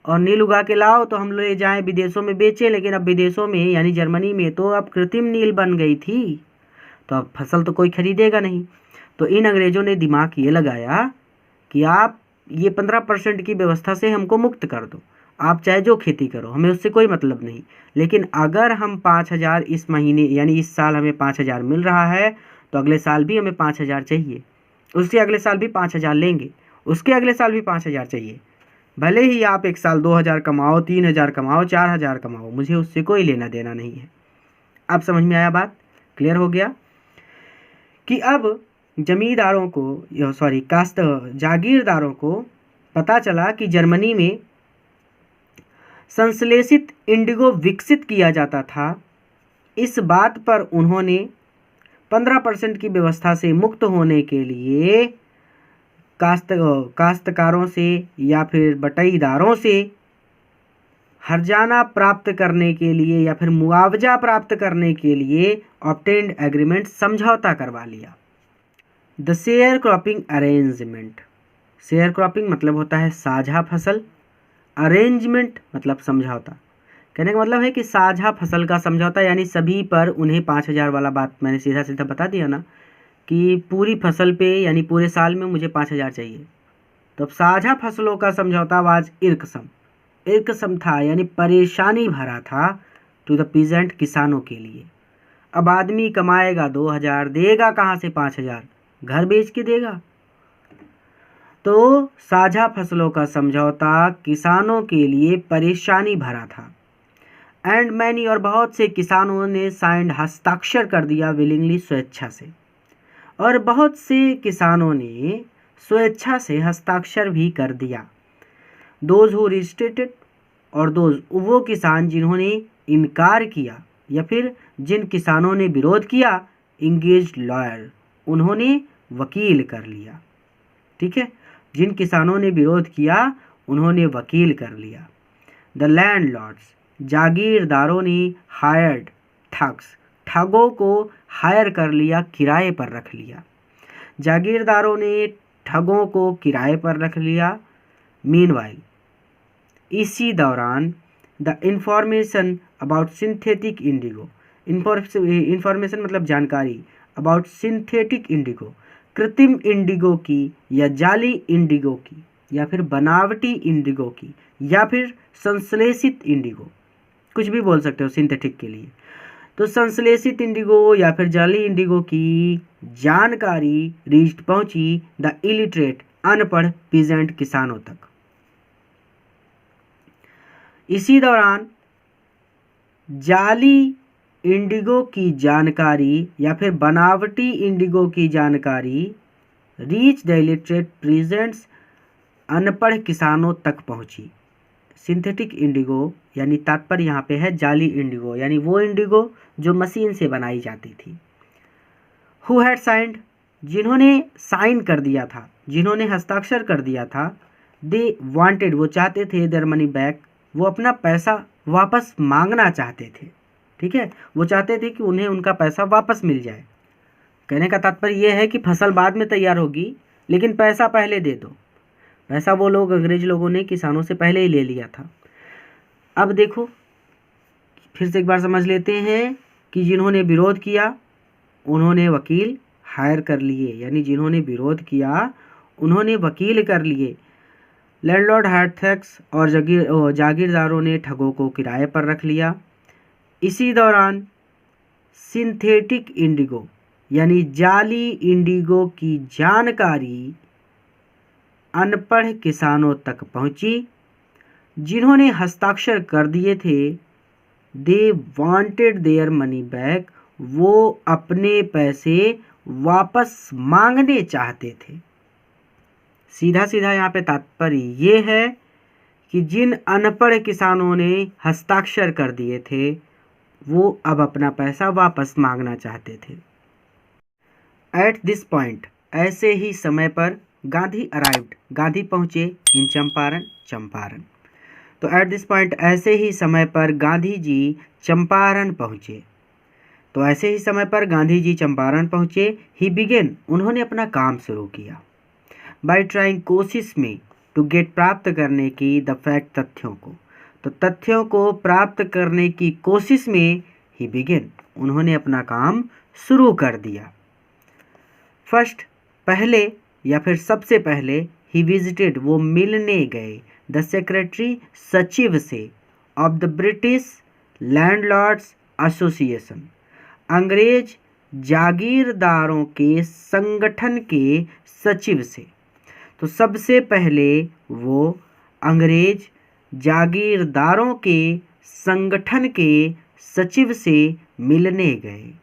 और नील उगा के लाओ तो हम ले जाएं विदेशों में बेचें, लेकिन अब विदेशों में यानी जर्मनी में तो अब कृत्रिम नील बन गई थी, तो अब फसल तो कोई खरीदेगा नहीं। तो इन अंग्रेज़ों ने दिमाग ये लगाया कि आप ये 15% की व्यवस्था से हमको मुक्त कर दो, आप चाहे जो खेती करो, हमें उससे कोई मतलब नहीं। लेकिन अगर हम 5,000 इस महीने यानी इस साल हमें 5,000 मिल रहा है तो अगले साल भी हमें 5,000 चाहिए, उसके अगले साल भी 5,000 लेंगे, उसके अगले साल भी 5,000 चाहिए। भले ही आप एक साल 2,000 कमाओ, 3,000 कमाओ, 4,000 कमाओ, मुझे उससे कोई लेना देना नहीं है। अब समझ में आया बात? क्लियर हो गया कि अब जमींदारों को जागीरदारों को पता चला कि जर्मनी में संश्लेषित इंडिगो विकसित किया जाता था। इस बात पर उन्होंने 15% की व्यवस्था से मुक्त होने के लिए काश्तकारों से या फिर बटाईदारों से हर्जाना प्राप्त करने के लिए या फिर मुआवजा प्राप्त करने के लिए ऑब्टेन्ड एग्रीमेंट समझौता करवा लिया। The share cropping arrangement, share cropping मतलब होता है साझा फसल, अरेंजमेंट मतलब समझौता। कहने का मतलब है कि साझा फसल का समझौता, यानी सभी पर उन्हें 5,000 वाला बात मैंने सीधा सीधा बता दिया ना कि पूरी फसल पे यानी पूरे साल में मुझे 5,000 चाहिए। तो अब साझा फसलों का समझौता वाज इरकसम था, यानी परेशानी भरा था टू द पीजेंट, किसानों के लिए। अब आदमी कमाएगा 2,000, देगा कहाँ से 5,000? घर बेच के देगा। तो साझा फसलों का समझौता किसानों के लिए परेशानी भरा था। एंड मैनी, और बहुत से किसानों ने साइंड, हस्ताक्षर कर दिया विलिंगली, स्वेच्छा से। और बहुत से किसानों ने स्वेच्छा से हस्ताक्षर भी कर दिया। दोज हु रिस्ट्रिक्टेड, और दोज वो किसान जिन्होंने इनकार किया या फिर जिन किसानों ने विरोध किया, इंगेज्ड लॉयर, उन्होंने वकील कर लिया। ठीक है, जिन किसानों ने विरोध किया उन्होंने वकील कर लिया। द लैंडलॉर्ड्स, जागीरदारों ने हायर्ड ठग्स, ठगों को हायर कर लिया, किराए पर रख लिया। जागीरदारों ने ठगों को किराए पर रख लिया। मीनवाइल, इसी दौरान the information about synthetic Indigo, information मतलब जानकारी, अबाउट सिंथेटिक इंडिगो, कृत्रिम इंडिगो की या जाली इंडिगो की या फिर बनावटी इंडिगो की या फिर संश्लेषित इंडिगो, कुछ भी बोल सकते हो सिंथेटिक के लिए। तो संश्लेषित इंडिगो या फिर जाली इंडिगो की जानकारी रीच्ड, पहुंची द इलिटरेट, अनपढ़ पीजेंट, किसानों तक। इसी दौरान जाली इंडिगो की जानकारी या फिर बनावटी इंडिगो की जानकारी रीच द इलिटरेट पीजेंट्स, अनपढ़ किसानों तक पहुंची। सिंथेटिक इंडिगो यानी तात्पर्य यहाँ पे है जाली इंडिगो, यानी वो इंडिगो जो मशीन से बनाई जाती थी। हु हैड साइंड, जिन्होंने साइन कर दिया था, जिन्होंने हस्ताक्षर कर दिया था। दे वांटेड, वो चाहते थे, देयर मनी बैक, वो अपना पैसा वापस मांगना चाहते थे। ठीक है, वो चाहते थे कि उन्हें उनका पैसा वापस मिल जाए। कहने का तात्पर्य यह है कि फसल बाद में तैयार होगी लेकिन पैसा पहले दे दो। पैसा वो लोग, अंग्रेज लोगों ने किसानों से पहले ही ले लिया था। अब देखो फिर से एक बार समझ लेते हैं कि जिन्होंने विरोध किया उन्होंने वकील हायर कर लिए, यानी जिन्होंने विरोध किया उन्होंने वकील कर लिए। लैंडलॉर्ड हायर्ड ठग्स, और जागीरदारों ने ठगों को किराए पर रख लिया। इसी दौरान सिंथेटिक इंडिगो यानी जाली इंडिगो की जानकारी अनपढ़ किसानों तक पहुंची। जिन्होंने हस्ताक्षर कर दिए थे, they wanted their money back, वो अपने पैसे वापस मांगने चाहते थे। सीधा सीधा यहाँ पे तात्पर्य ये है कि जिन अनपढ़ किसानों ने हस्ताक्षर कर दिए थे वो अब अपना पैसा वापस मांगना चाहते थे। एट दिस पॉइंट, ऐसे ही समय पर गांधी अराइव्ड, गांधी पहुँचे इन चंपारण। तो एट दिस पॉइंट, ऐसे ही समय पर गांधी जी चंपारण पहुँचे। तो ऐसे ही समय पर गांधी जी चंपारण पहुँचे। ही बिगेन, उन्होंने अपना काम शुरू किया। बाय ट्राइंग, कोशिश में, टू गेट, प्राप्त करने की, द फैक्ट, तथ्यों को। तो तथ्यों को प्राप्त करने की कोशिश में ही बिगेन, उन्होंने अपना काम शुरू कर दिया। फर्स्ट, पहले या फिर सबसे पहले, ही विजिटेड, वो मिलने गए, द सेक्रेटरी, सचिव से, of the British landlords association, अंग्रेज जागीरदारों के संगठन के सचिव से। तो सबसे पहले वो अंग्रेज जागीरदारों के संगठन के सचिव से मिलने गए।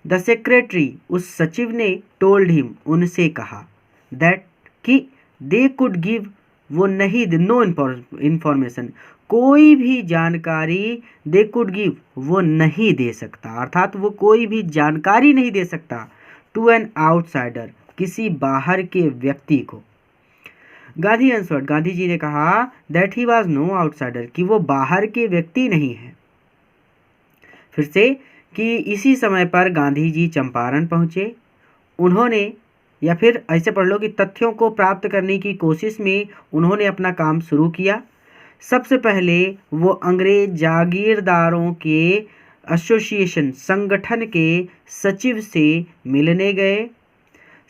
द सेक्रेटरी, उस सचिव ने, टोल्ड हिम, उनसे कहा, दैट, कि दे कुड गिव, वो नहीं, नो इन्फॉर्मेशन, कोई भी जानकारी, दे कुड गिव, वो नहीं दे सकता, अर्थात वो कोई भी जानकारी नहीं दे सकता, टू एन आउटसाइडर, किसी बाहर के व्यक्ति को। गांधी आंसर्ड, गांधी जी ने कहा, that he was no outsider, कि वो बाहर के व्यक्ति नहीं है। फिर से कि इसी समय पर गांधी जी चंपारण पहुँचे। उन्होंने, या फिर ऐसे पढ़ लो कि तथ्यों को प्राप्त करने की कोशिश में उन्होंने अपना काम शुरू किया। सबसे पहले वो अंग्रेज जागीरदारों के एसोसिएशन, संगठन के सचिव से मिलने गए।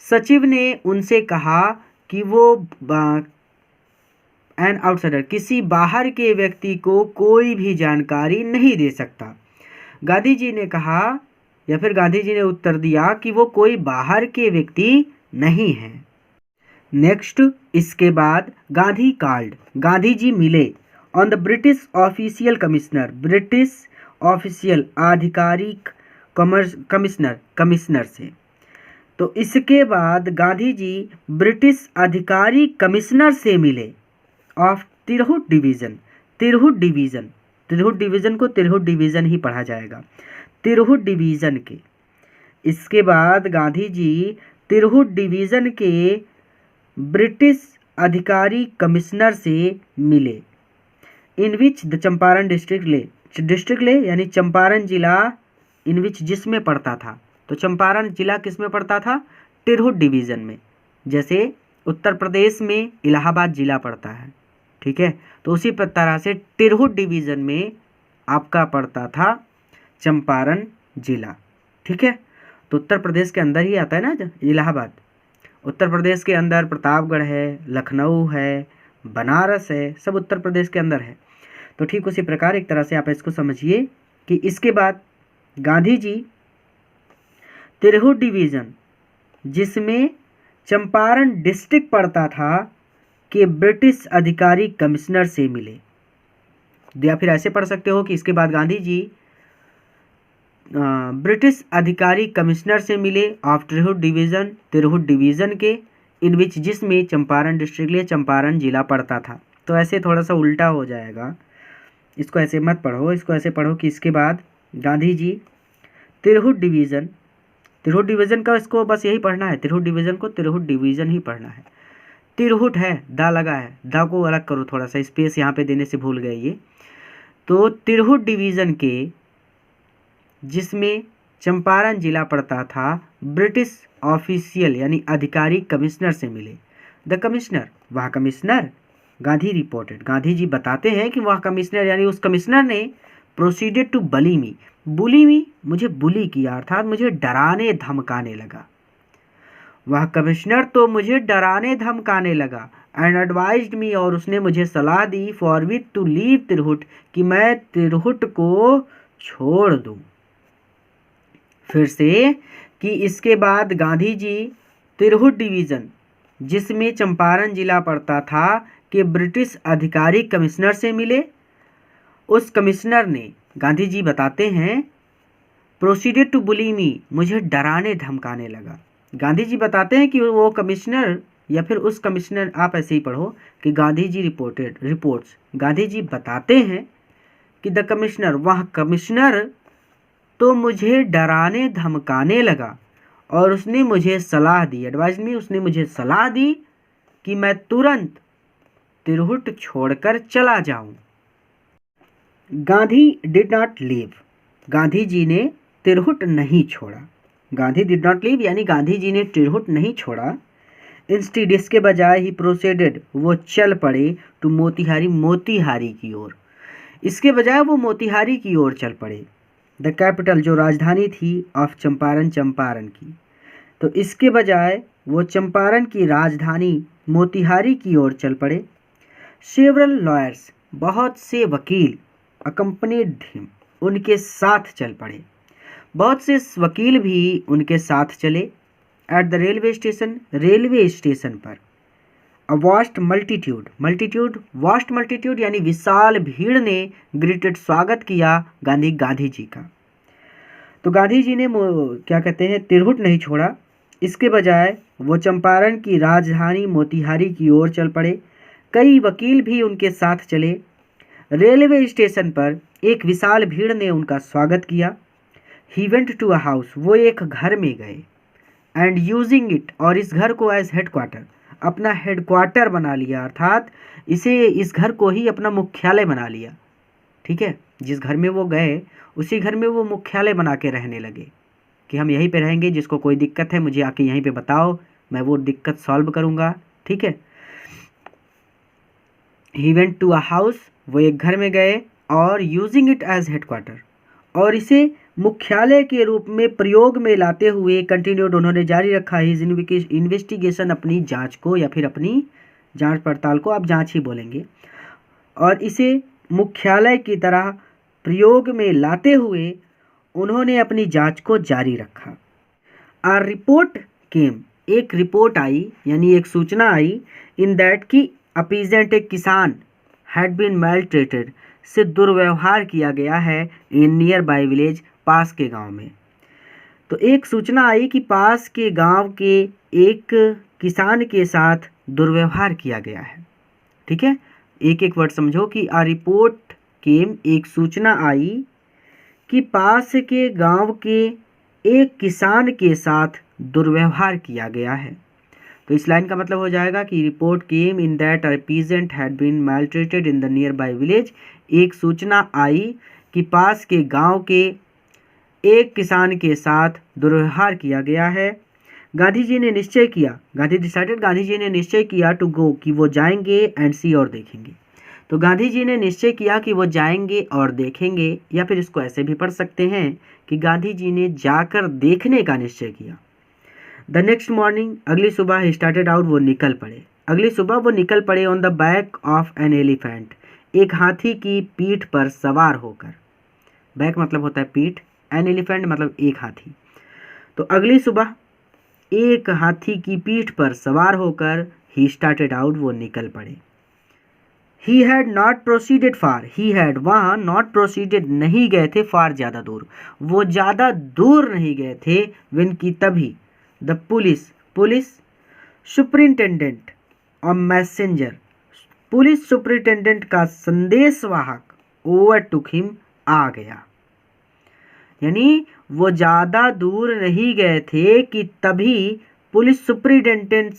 सचिव ने उनसे कहा कि वो एन आउटसाइडर, किसी बाहर के व्यक्ति को कोई भी जानकारी नहीं दे सकता। गांधी जी ने कहा, या फिर गांधी जी ने उत्तर दिया कि वो कोई बाहर के व्यक्ति नहीं है। नेक्स्ट, इसके बाद गांधी कॉल्ड, गांधी जी मिले on the British official commissioner, British official आधिकारिक कमिश्नर से। तो इसके बाद गांधी जी ब्रिटिश आधिकारिक कमिश्नर से मिले of Tirhut division, Tirhut division, Tirhut division को तिरहुत डिवीज़न ही पढ़ा जाएगा, तिरहुत डिवीज़न के। इसके बाद गांधी जी तिरहुत डिवीज़न के ब्रिटिश अधिकारी कमिश्नर से मिले। इन विच द चंपारण डिस्ट्रिक्ट ले यानी चंपारण जिला, इन विच, जिसमें पड़ता था। तो चंपारण जिला किस में पड़ता था? तिरहुत डिवीज़न में। जैसे उत्तर प्रदेश में इलाहाबाद जिला पड़ता है, ठीक है, तो उसी तरह से तिरहुत डिवीज़न में आपका पड़ता था चंपारण जिला, ठीक है। तो उत्तर प्रदेश के अंदर ही आता है ना इलाहाबाद। उत्तर प्रदेश के अंदर प्रतापगढ़ है, लखनऊ है, बनारस है, सब उत्तर प्रदेश के अंदर है। तो ठीक उसी प्रकार एक तरह से आप इसको समझिए कि इसके बाद गांधी जी तिरहुत डिवीज़न, जिसमें चंपारण डिस्ट्रिक्ट पड़ता था, के ब्रिटिश अधिकारी कमिश्नर से मिले। या फिर ऐसे पढ़ सकते हो कि इसके बाद गांधी जी ब्रिटिश अधिकारी कमिश्नर से मिले of Tirhut division, Tirhut division के, इन विच, जिसमें चंपारण डिस्ट्रिक्ट ले चंपारण जिला पड़ता था। तो ऐसे थोड़ा सा उल्टा हो जाएगा, इसको ऐसे मत पढ़ो, इसको ऐसे पढ़ो कि इसके बाद गांधी जी तिरहुत डिवीज़न, तिरहुत डिवीज़न का इसको बस यही पढ़ना है, तिरहुत डिवीज़न को तिरहुत डिवीज़न ही पढ़ना है। तिरहुत है, दा लगा है, दा को अलग करो, थोड़ा सा स्पेस यहाँ पे देने से भूल गए ये। तो तिरहुत डिवीज़न के, जिसमें चंपारण जिला पड़ता था, ब्रिटिश ऑफिशियल यानी अधिकारी कमिश्नर से मिले। द कमिश्नर, वह कमिश्नर, गांधी रिपोर्टेड, गांधी जी बताते हैं कि वह कमिश्नर यानी उस कमिश्नर ने प्रोसीडेड टू बुली मी, बुली मी, मुझे बुली किया, अर्थात मुझे डराने धमकाने लगा। वह कमिश्नर तो मुझे डराने धमकाने लगा, एंड एडवाइज्ड मी, और उसने मुझे सलाह दी, फॉरविथ टू लीव तिरहुत, कि मैं तिरहुत को छोड़ दूं। फिर से कि इसके बाद गांधी जी तिरहुत डिवीज़न, जिसमें चंपारण जिला पड़ता था, के ब्रिटिश अधिकारी कमिश्नर से मिले। उस कमिश्नर ने, गांधी जी बताते हैं, प्रोसीडेड टू बुली मी, मुझे डराने धमकाने लगा। गांधी जी बताते हैं कि वो कमिश्नर, या फिर उस कमिश्नर, आप ऐसे ही पढ़ो कि गांधी जी रिपोर्ट्स, गांधी जी बताते हैं कि द कमिश्नर, वह कमिश्नर तो मुझे डराने धमकाने लगा, और उसने मुझे सलाह दी, एडवाइज मी, उसने मुझे सलाह दी कि मैं तुरंत तिरहुत छोड़कर चला जाऊं। Gandhi did not leave, Gandhi ji ने तिरहुत नहीं छोड़ा। गांधी डिड नॉट लीव यानी गांधी जी ने तिरहुत नहीं छोड़ा। इंस्टीड, इसके बजाय ही प्रोसीडेड, वो चल पड़े, टू मोतिहारी, मोतिहारी की ओर। इसके बजाय वो मोतिहारी की ओर चल पड़े। द कैपिटल, जो राजधानी थी, ऑफ चंपारण, चंपारण की। तो इसके बजाय वो चंपारण की राजधानी मोतिहारी की ओर चल पड़े। सेवरल लॉयर्स, बहुत से वकील, अकम्पनीड हिम, उनके साथ चल पड़े। बहुत से वकील भी उनके साथ चले। एट द रेलवे स्टेशन पर अ वास्ट मल्टीट्यूड यानी विशाल भीड़ ने ग्रीटेड स्वागत किया गांधी जी का। तो गांधी जी ने क्या कहते हैं तिरहुट नहीं छोड़ा, इसके बजाय वो चंपारण की राजधानी मोतिहारी की ओर चल पड़े। कई वकील भी उनके साथ चले। रेलवे स्टेशन पर एक विशाल भीड़ ने उनका स्वागत किया। He went to a house, वो एक घर में गए। एंड यूजिंग इट, और इस घर को एज हेडक्वार्टर, अपना हेडक्वार्टर बना लिया, अर्थात इस घर को ही अपना मुख्यालय बना लिया। ठीक है, जिस घर में वो गए उसी घर में वो मुख्यालय बना के रहने लगे कि हम यहीं पे रहेंगे, जिसको कोई दिक्कत है मुझे आके यहीं पे बताओ, मैं वो दिक्कत सॉल्व करूँगा। ठीक है, he went to a house, वो एक घर में गए और यूजिंग इट एज हेडक्वार्टर, और इसे मुख्यालय के रूप में प्रयोग में लाते हुए कंटिन्यूड, उन्होंने जारी रखा हिज इन्वेस्टिगेशन, अपनी जांच को या फिर अपनी जांच पड़ताल को, आप जांच ही बोलेंगे, और इसे मुख्यालय की तरह प्रयोग में लाते हुए उन्होंने अपनी जांच को जारी रखा। आ रिपोर्ट केम, एक रिपोर्ट आई यानी एक सूचना आई, इन दैट की अ पीजेंट, एक किसान, हैड बीन मैलट्रेटेड, से दुर्व्यवहार किया गया है इन नियर बाई विलेज, पास के गांव में। तो एक सूचना आई कि पास के गांव के एक किसान के साथ दुर्व्यवहार किया गया है। ठीक है, एक एक वर्ड समझो कि आ रिपोर्ट केम, एक सूचना आई कि पास के गांव के एक किसान के साथ दुर्व्यवहार किया गया है। तो इस लाइन का मतलब हो जाएगा कि report came in that a peasant had been maltreated in the nearby village, एक सूचना आई कि पास के गांव के एक किसान के साथ दुर्व्यवहार किया गया है। गांधी जी ने निश्चय किया, गांधी जी ने निश्चय किया टू गो, कि वो जाएंगे, एंड सी, और देखेंगे। तो गांधी जी ने निश्चय किया कि वो जाएंगे और देखेंगे, या फिर इसको ऐसे भी पढ़ सकते हैं कि गांधी जी ने जाकर देखने का निश्चय किया। द नेक्स्ट मॉर्निंग, अगली सुबह, ही स्टार्टेड आउट, वो निकल पड़े, अगली सुबह वो निकल पड़े on the back of an elephant, एक हाथी की पीठ पर सवार होकर। बैक मतलब होता है पीठ, एन एलिफेंट मतलब एक हाथी। तो अगली सुबह एक हाथी की पीठ पर सवार होकर ही स्टार्टेड आउट, वो निकल पड़े। He had not proceeded far, he had, वहाँ नॉट प्रोसीडेड, नहीं गए थे, फार ज़्यादा दूर, वो ज़्यादा दूर नहीं गए थे, विन की तभी, द पुलिस सुपरिंटेंडेंट और मैसेंजर, पुलिस सुपरिंटेंडेंट का संदेशवाहक, ओवरटुक हिम, आ गया। यानी वो ज़्यादा दूर नहीं गए थे कि तभी पुलिस सुपरिंटेंडेंट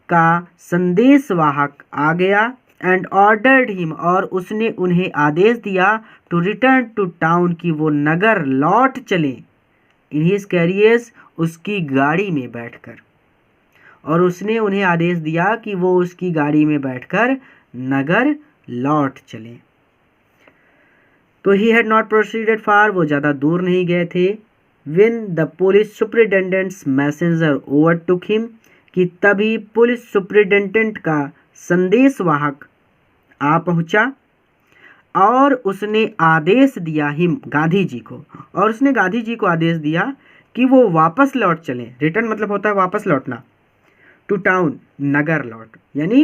का संदेशवाहक आ गया। एंड ऑर्डर्ड हिम, और उसने उन्हें आदेश दिया, टू रिटर्न टू टाउन, कि वो नगर लौट चले, इन हिज कैरियर्स, उसकी गाड़ी में बैठकर, और उसने उन्हें आदेश दिया कि वो उसकी गाड़ी में बैठकर नगर लौट चले। तो ही हैड नॉट प्रोसीडेड फार, वो ज़्यादा दूर नहीं गए थे, win the police superintendents messenger overtook him, कि तभी पुलिस सुपरिटेंडेंट का संदेशवाहक आ पहुंचा, और उसने आदेश दिया हिम, गांधी जी को, और उसने गांधी जी को आदेश दिया कि वो वापस लौट चलें। रिटर्न मतलब होता है वापस लौटना, टू टाउन, नगर लौट, यानी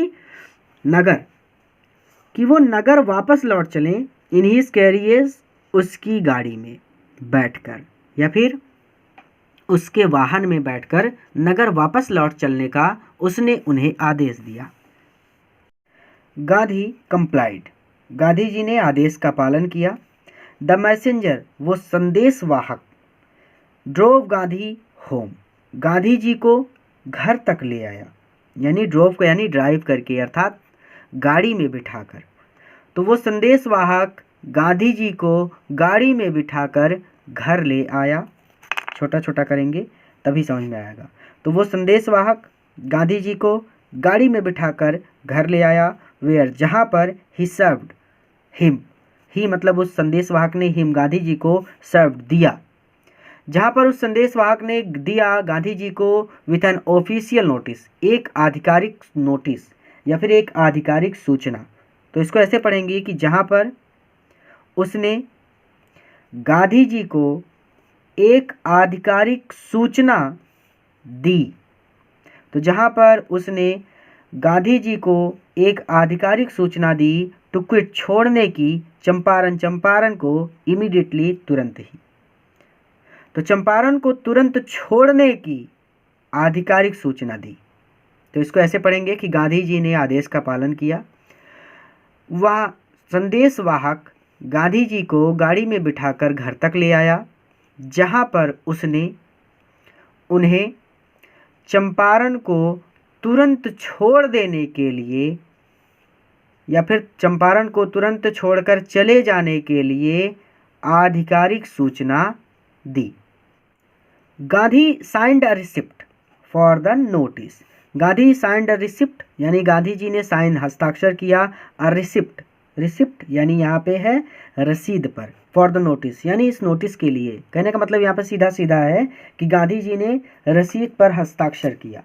नगर, कि वो नगर वापस लौट चलें, इन हिज कैरियर्स, उसकी गाड़ी में बैठकर, या फिर उसके वाहन में बैठकर नगर वापस लौट चलने का उसने उन्हें आदेश दिया। गांधी कंप्लाइड, गांधी जी ने आदेश का पालन किया। द मैसेंजर, वो संदेशवाहक, ड्रोव गांधी होम, गांधी जी को घर तक ले आया, यानी ड्रोव को यानी ड्राइव करके, अर्थात गाड़ी में बिठाकर। तो वो संदेशवाहक गांधी जी को गाड़ी में बिठाकर घर ले आया। छोटा छोटा करेंगे तभी समझ में आएगा। तो वो संदेशवाहक गांधी जी को गाड़ी में बिठाकर घर ले आया, वेयर, जहाँ पर ही सर्व्ड हिम, ही मतलब उस संदेशवाहक ने हिम गांधी जी को सर्व दिया, जहाँ पर उस संदेशवाहक ने दिया गांधी जी को विथ एन ऑफिशियल नोटिस, एक आधिकारिक नोटिस या फिर एक आधिकारिक सूचना। तो इसको ऐसे पढ़ेंगे कि जहाँ पर उसने गांधी जी को एक आधिकारिक सूचना दी। तो जहाँ पर उसने गांधी जी को एक आधिकारिक सूचना दी टू क्विट, छोड़ने की, चंपारण को इमीडिएटली, तुरंत ही। तो चंपारण को तुरंत छोड़ने की आधिकारिक सूचना दी। तो इसको ऐसे पढ़ेंगे कि गांधी जी ने आदेश का पालन किया। वह संदेशवाहक गांधी जी को गाड़ी में बिठाकर घर तक ले आया, जहां पर उसने उन्हें चंपारण को तुरंत छोड़ देने के लिए या फिर चंपारण को तुरंत छोड़कर चले जाने के लिए आधिकारिक सूचना दी। Gandhi signed a receipt for the notice. Gandhi signed a receipt यानी गांधी जी ने साइन, हस्ताक्षर किया, अ रिसिप्ट, रिसिप्ट यानी यहाँ पे है रसीद पर, फॉर द नोटिस यानी इस नोटिस के लिए। कहने का मतलब यहाँ पर सीधा सीधा है कि गांधी जी ने रसीद पर हस्ताक्षर किया।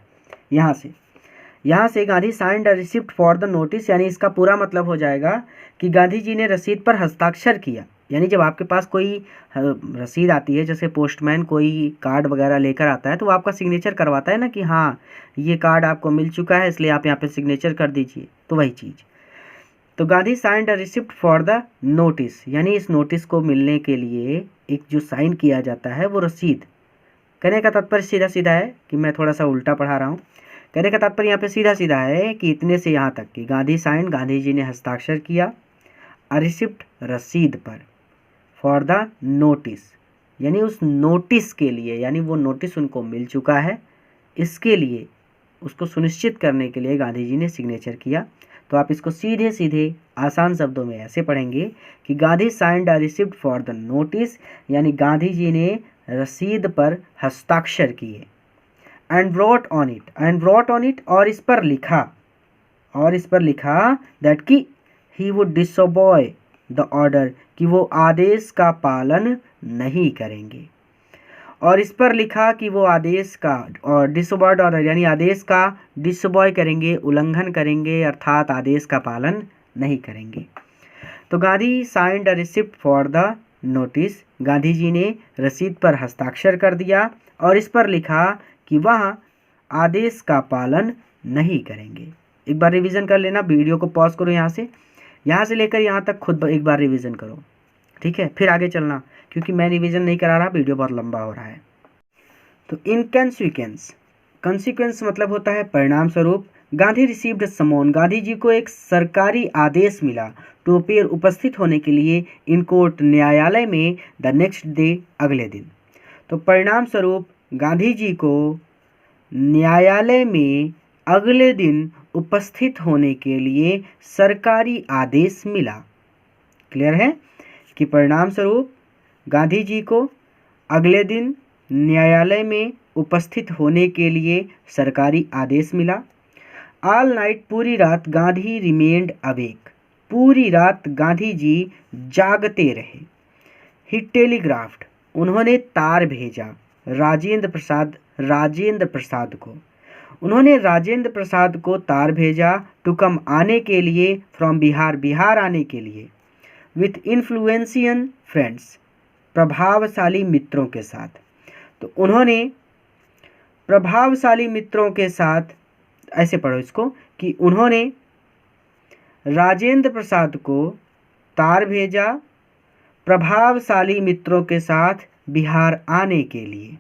यहाँ से Gandhi signed a receipt for the notice यानी इसका पूरा मतलब हो जाएगा कि गांधी जी ने रसीद पर हस्ताक्षर किया। यानी जब आपके पास कोई रसीद आती है, जैसे पोस्टमैन कोई कार्ड वगैरह लेकर आता है, तो वो आपका सिग्नेचर करवाता है ना कि हाँ ये कार्ड आपको मिल चुका है, इसलिए आप यहाँ पे सिग्नेचर कर दीजिए। तो वही चीज़। तो Gandhi signed a receipt for the notice यानी इस नोटिस को मिलने के लिए एक जो साइन किया जाता है वो रसीद। कहने का तात्पर्य सीधा सीधा है कि मैं थोड़ा सा उल्टा पढ़ा रहा हूँ। कहने का तात्पर्य यहाँ पे सीधा सीधा है कि इतने से यहाँ तक कि गांधी साइन, गांधी जी ने हस्ताक्षर किया, अ रिसिप्ट रसीद पर, फॉर द नोटिस यानी उस नोटिस के लिए, यानी वो नोटिस उनको मिल चुका है, इसके लिए उसको सुनिश्चित करने के लिए गांधी जी ने सिग्नेचर किया। तो आप इसको सीधे सीधे आसान शब्दों में ऐसे पढ़ेंगे कि Gandhi signed a receipt for the notice यानी गांधी जी ने रसीद पर हस्ताक्षर किए। एंड ब्रॉट ऑन इट और इस पर लिखा दैट कि ही वुड डिसोबॉय द ऑर्डर कि वो आदेश का पालन नहीं करेंगे। और इस पर लिखा कि वो आदेश का, और डिसोबॉयड ऑर्डर यानी आदेश का डिसोबॉय करेंगे, उल्लंघन करेंगे, अर्थात आदेश का पालन नहीं करेंगे। तो Gandhi signed a receipt for the notice, Gandhi ji ने रसीद पर हस्ताक्षर कर दिया और इस पर लिखा कि वह आदेश का पालन नहीं करेंगे। एक बार रिवीजन कर लेना, वीडियो को पॉज करो, यहाँ से लेकर यहाँ तक खुद एक बार रिवीजन करो, ठीक है, फिर आगे चलना, क्योंकि मैं रिवीजन नहीं करा रहा, वीडियो बहुत लंबा हो रहा है। तो कंसिक्वेंस मतलब होता है परिणाम स्वरूप। गांधी रिसीव्ड समन, गांधी जी को एक सरकारी आदेश मिला, टू अपीयर उपस्थित होने के लिए, इन कोर्ट न्यायालय में, द नेक्स्ट डे अगले दिन। तो परिणाम स्वरूप गांधी जी को न्यायालय में अगले दिन उपस्थित होने के लिए सरकारी आदेश मिला। क्लियर है कि परिणाम स्वरूप गांधी जी को अगले दिन न्यायालय में उपस्थित होने के लिए सरकारी आदेश मिला। ऑल नाइट, पूरी रात गांधी रिमेन्ड अवेक, पूरी रात गांधी जी जागते रहे। ही टेलीग्राफ्ड, उन्होंने तार भेजा, राजेंद्र प्रसाद को, उन्होंने राजेंद्र प्रसाद को तार भेजा, टू कम आने के लिए, फ्रॉम बिहार आने के लिए, विथ इन्फ्लुएंशियल फ्रेंड्स, प्रभावशाली मित्रों के साथ। तो उन्होंने प्रभावशाली मित्रों के साथ, ऐसे पढ़ो इसको कि उन्होंने राजेंद्र प्रसाद को तार भेजा प्रभावशाली मित्रों के साथ बिहार आने के लिए,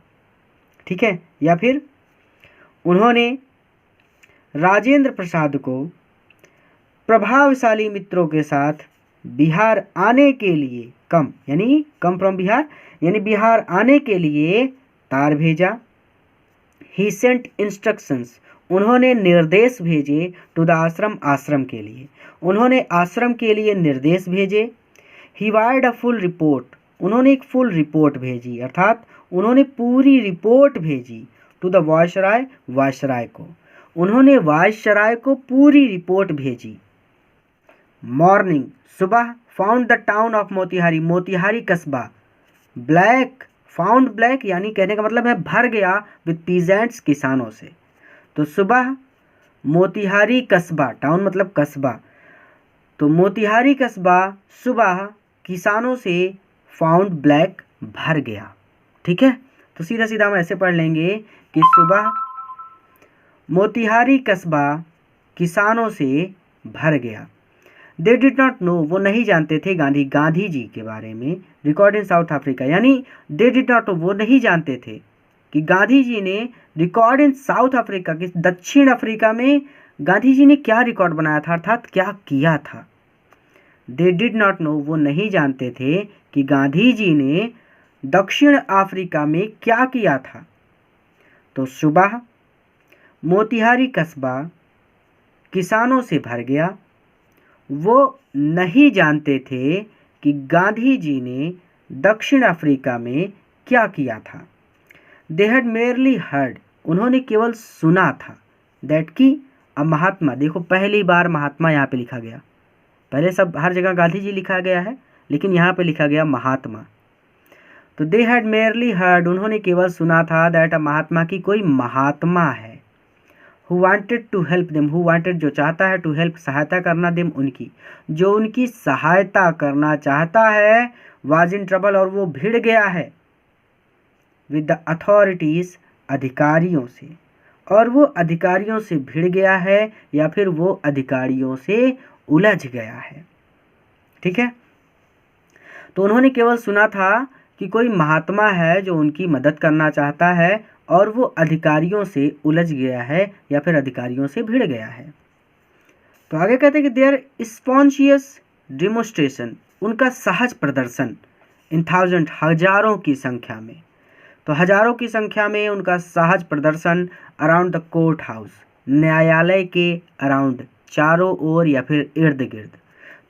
ठीक है। या फिर उन्होंने राजेंद्र प्रसाद को प्रभावशाली मित्रों के साथ बिहार आने के लिए, कम फ्रॉम बिहार यानी बिहार आने के लिए तार भेजा। ही सेंट इंस्ट्रक्शंस, उन्होंने निर्देश भेजे, टू द आश्रम के लिए, उन्होंने आश्रम के लिए निर्देश भेजे। ही वायर्ड अ फुल रिपोर्ट, उन्होंने एक फुल रिपोर्ट भेजी, अर्थात उन्होंने पूरी रिपोर्ट भेजी, टू द वायसराय को, उन्होंने वायसराय को पूरी रिपोर्ट भेजी। मॉर्निंग, सुबह, found the town of Motihari कस्बा फाउंड ब्लैक यानी कहने का मतलब है भर गया विद पीजेंट्स, किसानों से। तो सुबह मोतिहारी कस्बा, टाउन मतलब कस्बा, तो मोतिहारी कस्बा सुबह किसानों से फाउंड ब्लैक भर गया। ठीक है, तो सीधा सीधा हम ऐसे पढ़ लेंगे कि सुबह मोतिहारी कस्बा किसानों से भर गया। दे डिड नॉट नो, वो नहीं जानते थे गांधी जी के बारे में। रिकॉर्ड इन साउथ अफ्रीका, यानी दे डिड नॉट नो, वो नहीं जानते थे कि गांधी जी ने रिकॉर्ड इन साउथ अफ्रीका, कि दक्षिण अफ्रीका में गांधी जी ने क्या रिकॉर्ड बनाया था, अर्थात क्या किया था। दे डिड नॉट नो, वो नहीं जानते थे कि गांधी जी ने दक्षिण अफ्रीका में क्या किया था। तो सुबह मोतिहारी कस्बा किसानों से भर गया। वो नहीं जानते थे कि गांधी जी ने दक्षिण अफ्रीका में क्या किया था। दे हैड मेयरली हर्ड, उन्होंने केवल सुना था। दैट की अ महात्मा, देखो पहली बार महात्मा यहाँ पे लिखा गया, पहले सब हर जगह गांधी जी लिखा गया है, लेकिन यहाँ पे लिखा गया महात्मा। तो दे हैड मेयरली हर्ड, उन्होंने केवल सुना था दैट अ महात्मा, की कोई महात्मा है। Who wanted to help them, who wanted जो चाहता है, टू हेल्प सहायता करना, देम उनकी, जो उनकी सहायता करना चाहता है, वाज इन ट्रबल, और वो भिड़ गया है, विद द अथॉरिटीज, अधिकारियों से, और वो अधिकारियों से भिड़ गया है या फिर वो अधिकारियों से उलझ गया है। ठीक है, तो उन्होंने केवल सुना था कि कोई महात्मा है जो उनकी मदद करना चाहता है और वो अधिकारियों से उलझ गया है या फिर अधिकारियों से भिड़ गया है। तो आगे कहते हैं कि देयर स्पॉन्शियस डिमोस्ट्रेशन, उनका सहज प्रदर्शन, इन थाउजेंड, हजारों की संख्या में, तो हजारों की संख्या में उनका सहज प्रदर्शन अराउंड द कोर्ट हाउस, न्यायालय के अराउंड, चारों ओर या फिर इर्द गिर्द।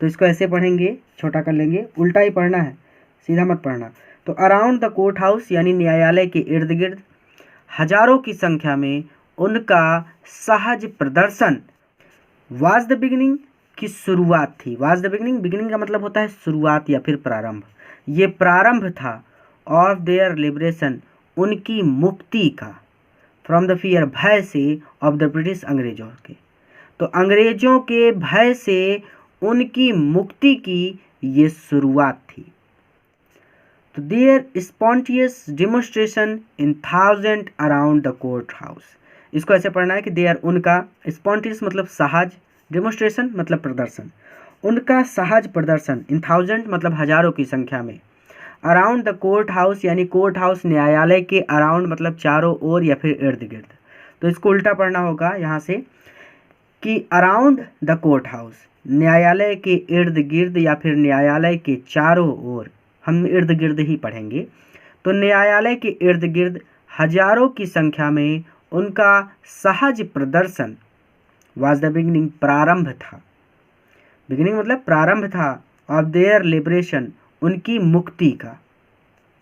तो इसको ऐसे पढ़ेंगे, छोटा कर लेंगे, उल्टा ही पढ़ना है, सीधा मत पढ़ना। तो अराउंड द कोर्ट हाउस यानी न्यायालय के इर्द गिर्द, हजारों की संख्या में उनका सहज प्रदर्शन, वाज द बिगिनिंग, की शुरुआत थी। वाज द बिगिनिंग, बिगिनिंग का मतलब होता है शुरुआत या फिर प्रारंभ, ये प्रारंभ था। ऑफ देयर लिबरेशन, उनकी मुक्ति का, फ्रॉम द फियर, भय से, ऑफ द ब्रिटिश, अंग्रेजों के, तो अंग्रेजों के भय से उनकी मुक्ति की ये शुरुआत थी। तो there spontaneous demonstration in thousand around the court house, इसको ऐसे पढ़ना है कि देयर, उनका, स्पॉन्टियस मतलब सहज, डिमोन्स्ट्रेशन मतलब प्रदर्शन, उनका सहज प्रदर्शन, इन थाउजेंड मतलब हजारों की संख्या में, अराउंड द कोर्ट हाउस यानी कोर्ट हाउस न्यायालय के अराउंड मतलब चारों ओर या फिर इर्द गिर्द। तो इसको उल्टा पढ़ना होगा यहाँ से कि अराउंड द कोर्ट हाउस, न्यायालय के इर्द गिर्द या फिर न्यायालय के चारों ओर, हम इर्द गिर्द ही पढ़ेंगे। तो न्यायालय के इर्द गिर्द हजारों की संख्या में उनका सहज प्रदर्शन, वाज द बिगिनिंग, प्रारंभ था, बिगिनिंग मतलब प्रारंभ था, ऑफ देयर लिबरेशन, उनकी मुक्ति का,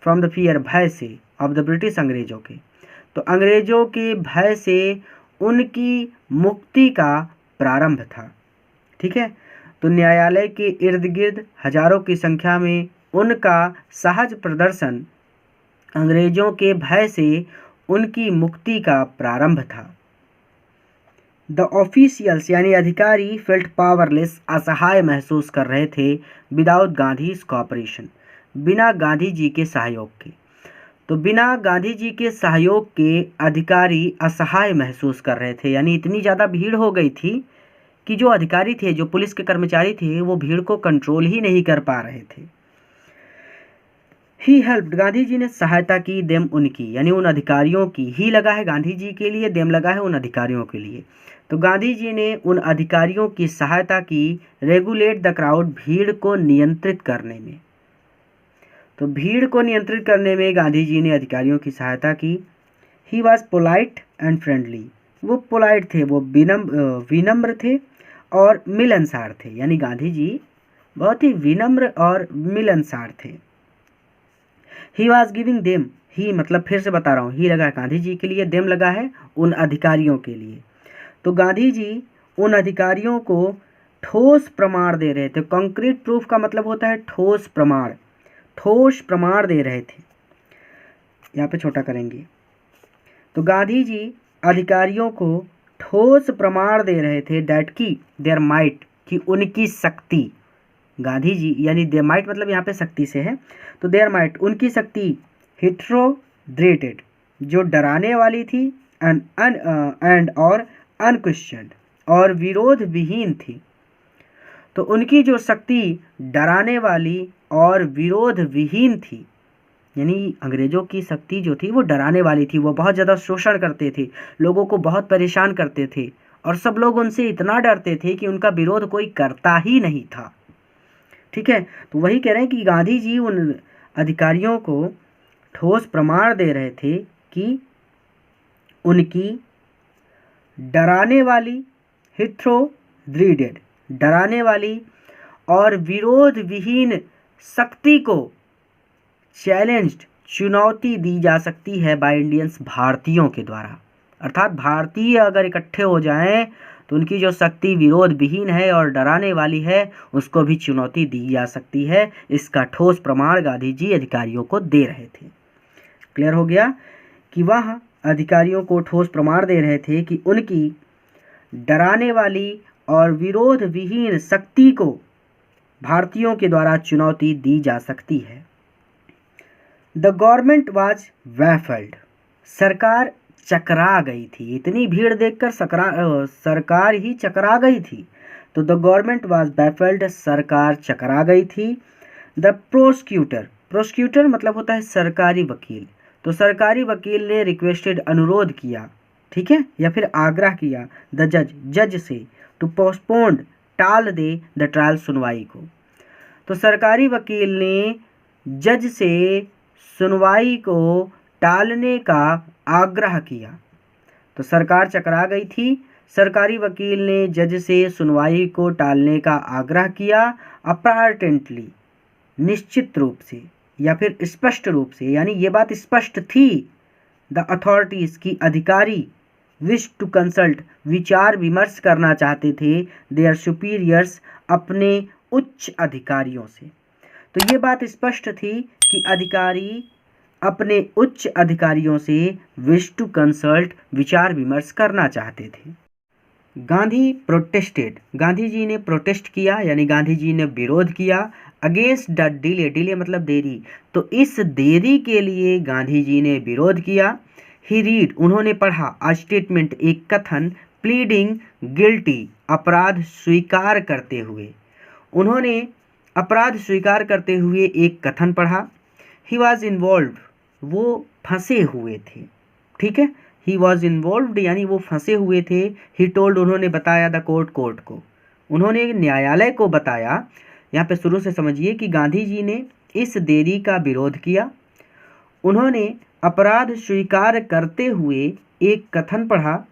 फ्रॉम द फियर, भय से, ऑफ द ब्रिटिश, अंग्रेजों के, तो अंग्रेजों के भय से उनकी मुक्ति का प्रारंभ था। ठीक है, तो न्यायालय के इर्द गिर्द हजारों की संख्या में उनका सहज प्रदर्शन, अंग्रेजों के भय से उनकी मुक्ति का प्रारंभ था। द ऑफिशियल्स यानी अधिकारी फेल्ट पावरलेस, असहाय महसूस कर रहे थे, विदाउट गांधीज कॉपरेशन, बिना गांधी जी के सहयोग के, तो बिना गांधी जी के सहयोग के अधिकारी असहाय महसूस कर रहे थे, यानी इतनी ज़्यादा भीड़ हो गई थी कि जो अधिकारी थे, जो पुलिस के कर्मचारी थे, वो भीड़ को कंट्रोल ही नहीं कर पा रहे थे। ही हेल्प्ड, गांधी जी ने सहायता की, देम उनकी, यानी उन अधिकारियों की, ही लगा है गांधी जी के लिए, देम लगा है उन अधिकारियों के लिए, तो गांधी जी ने उन अधिकारियों की सहायता की, रेगुलेट द क्राउड, भीड़ को नियंत्रित करने में, तो भीड़ को नियंत्रित करने में गांधी जी ने अधिकारियों की सहायता की। He was polite and friendly, वो पोलाइट थे, वो विनम्र थे और मिलनसार थे, यानी गांधी जी बहुत ही विनम्र और मिलनसार थे। ही वॉज गिविंग देम, ही मतलब फिर से बता रहा हूँ, ही लगा है गांधी जी के लिए, देम लगा है उन अधिकारियों के लिए, तो गांधी जी उन अधिकारियों को ठोस प्रमाण दे रहे थे। कंक्रीट प्रूफ का मतलब होता है ठोस प्रमाण, ठोस प्रमाण दे रहे थे, यहाँ पे छोटा करेंगे। तो गांधी जी अधिकारियों को ठोस प्रमाण दे रहे थे, दैट की देयर माइट, कि उनकी शक्ति, गांधी जी यानी देयर माइट मतलब यहाँ पे शक्ति से है, तो देयर माइट, उनकी शक्ति, हिट्रो dreaded, जो डराने वाली थी, एंड और अनक्वेश्चन्ड, और विरोध विहीन थी। तो उनकी जो शक्ति डराने वाली और विरोध विहीन थी, यानी अंग्रेजों की शक्ति जो थी वो डराने वाली थी, वो बहुत ज़्यादा शोषण करते थे, लोगों को बहुत परेशान करते थे, और सब लोग उनसे इतना डरते थे कि उनका विरोध कोई करता ही नहीं था। ठीक है, तो वही कह रहे हैं कि गांधी जी उन अधिकारियों को ठोस प्रमाण दे रहे थे कि उनकी डराने वाली, हिथ्रोड्रीडेड, डराने वाली और विरोध विहीन शक्ति को चैलेंज्ड, चुनौती दी जा सकती है बाय इंडियंस, भारतीयों के द्वारा। अर्थात भारतीय अगर इकट्ठे हो जाएं तो उनकी जो शक्ति विरोध विहीन है और डराने वाली है उसको भी चुनौती दी जा सकती है। इसका ठोस प्रमाण गांधी जी अधिकारियों को दे रहे थे। क्लियर हो गया कि वह अधिकारियों को ठोस प्रमाण दे रहे थे कि उनकी डराने वाली और विरोध विहीन शक्ति को भारतीयों के द्वारा चुनौती दी जा सकती है। द गवर्नमेंट वाज बैफल्ड, सरकार चकरा गई थी। इतनी भीड़ देखकर सरकार ही चकरा गई थी। तो द गवर्नमेंट वाज बैफल्ड, सरकार चकरा गई थी। द प्रोसिक्यूटर, प्रोसिक्यूटर मतलब होता है सरकारी वकील, तो सरकारी वकील ने रिक्वेस्टेड, अनुरोध किया, ठीक है, या फिर आग्रह किया, द जज, जज से, टू पोस्टपोन्ड, टाल दे द ट्रायल, सुनवाई को। तो सरकारी वकील ने जज से सुनवाई को टालने का आग्रह किया। तो सरकार चकरा गई थी, सरकारी वकील ने जज से सुनवाई को टालने का आग्रह किया। अपार्टेंटली, निश्चित रूप से या फिर स्पष्ट रूप से, यानी ये बात स्पष्ट थी, द अथॉरिटीज़ की अधिकारी विश टू कंसल्ट, विचार विमर्श करना चाहते थे, देयर सुपीरियर्स, अपने उच्च अधिकारियों से। तो ये बात स्पष्ट थी कि अधिकारी अपने उच्च अधिकारियों से विश टू कंसल्ट, विचार विमर्श करना चाहते थे। गांधी प्रोटेस्टेड, गांधी जी ने प्रोटेस्ट किया, यानी गांधी जी ने विरोध किया, अगेंस्ट द डिले, डिले मतलब देरी, तो इस देरी के लिए गांधी जी ने विरोध किया। ही रीड, उन्होंने पढ़ा, अ स्टेटमेंट, एक कथन, प्लीडिंग गिल्टी, अपराध स्वीकार करते हुए, उन्होंने अपराध स्वीकार करते हुए एक कथन पढ़ा। ही वॉज इन्वॉल्व, वो फंसे हुए थे, ठीक है, ही वॉज इन्वॉल्व्ड यानी वो फंसे हुए थे। ही टोल्ड, उन्होंने बताया, द कोर्ट, कोर्ट को, उन्होंने न्यायालय को बताया। यहाँ पे शुरू से समझिए कि गांधी जी ने इस देरी का विरोध किया, उन्होंने अपराध स्वीकार करते हुए एक कथन पढ़ा।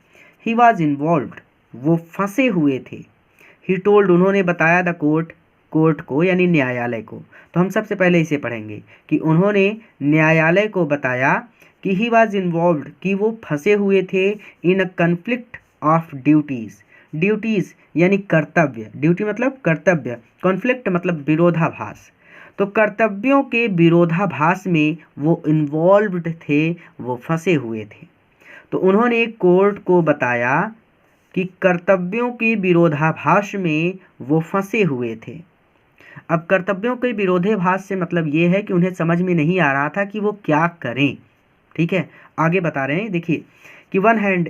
ही वॉज इन्वॉल्व्ड, वो फंसे हुए थे। ही टोल्ड, उन्होंने बताया, द कोर्ट, कोर्ट को यानी न्यायालय को। तो हम सबसे पहले इसे पढ़ेंगे कि उन्होंने न्यायालय को बताया कि ही वॉज इन्वॉल्व्ड, कि वो फंसे हुए थे, इन अ कन्फ्लिक्ट ऑफ ड्यूटीज़, ड्यूटीज़ यानी कर्तव्य, ड्यूटी मतलब कर्तव्य, कॉन्फ्लिक्ट मतलब विरोधाभास, तो कर्तव्यों के विरोधाभास में वो इन्वॉल्व्ड थे, वो फंसे हुए थे। तो उन्होंने कोर्ट को बताया कि कर्तव्यों के विरोधाभास में वो फंसे हुए थे। अब कर्तव्यों के विरोधाभास से मतलब ये है कि उन्हें समझ में नहीं आ रहा था कि वो क्या करें, ठीक है। आगे बता रहे हैं, देखिए कि one hand,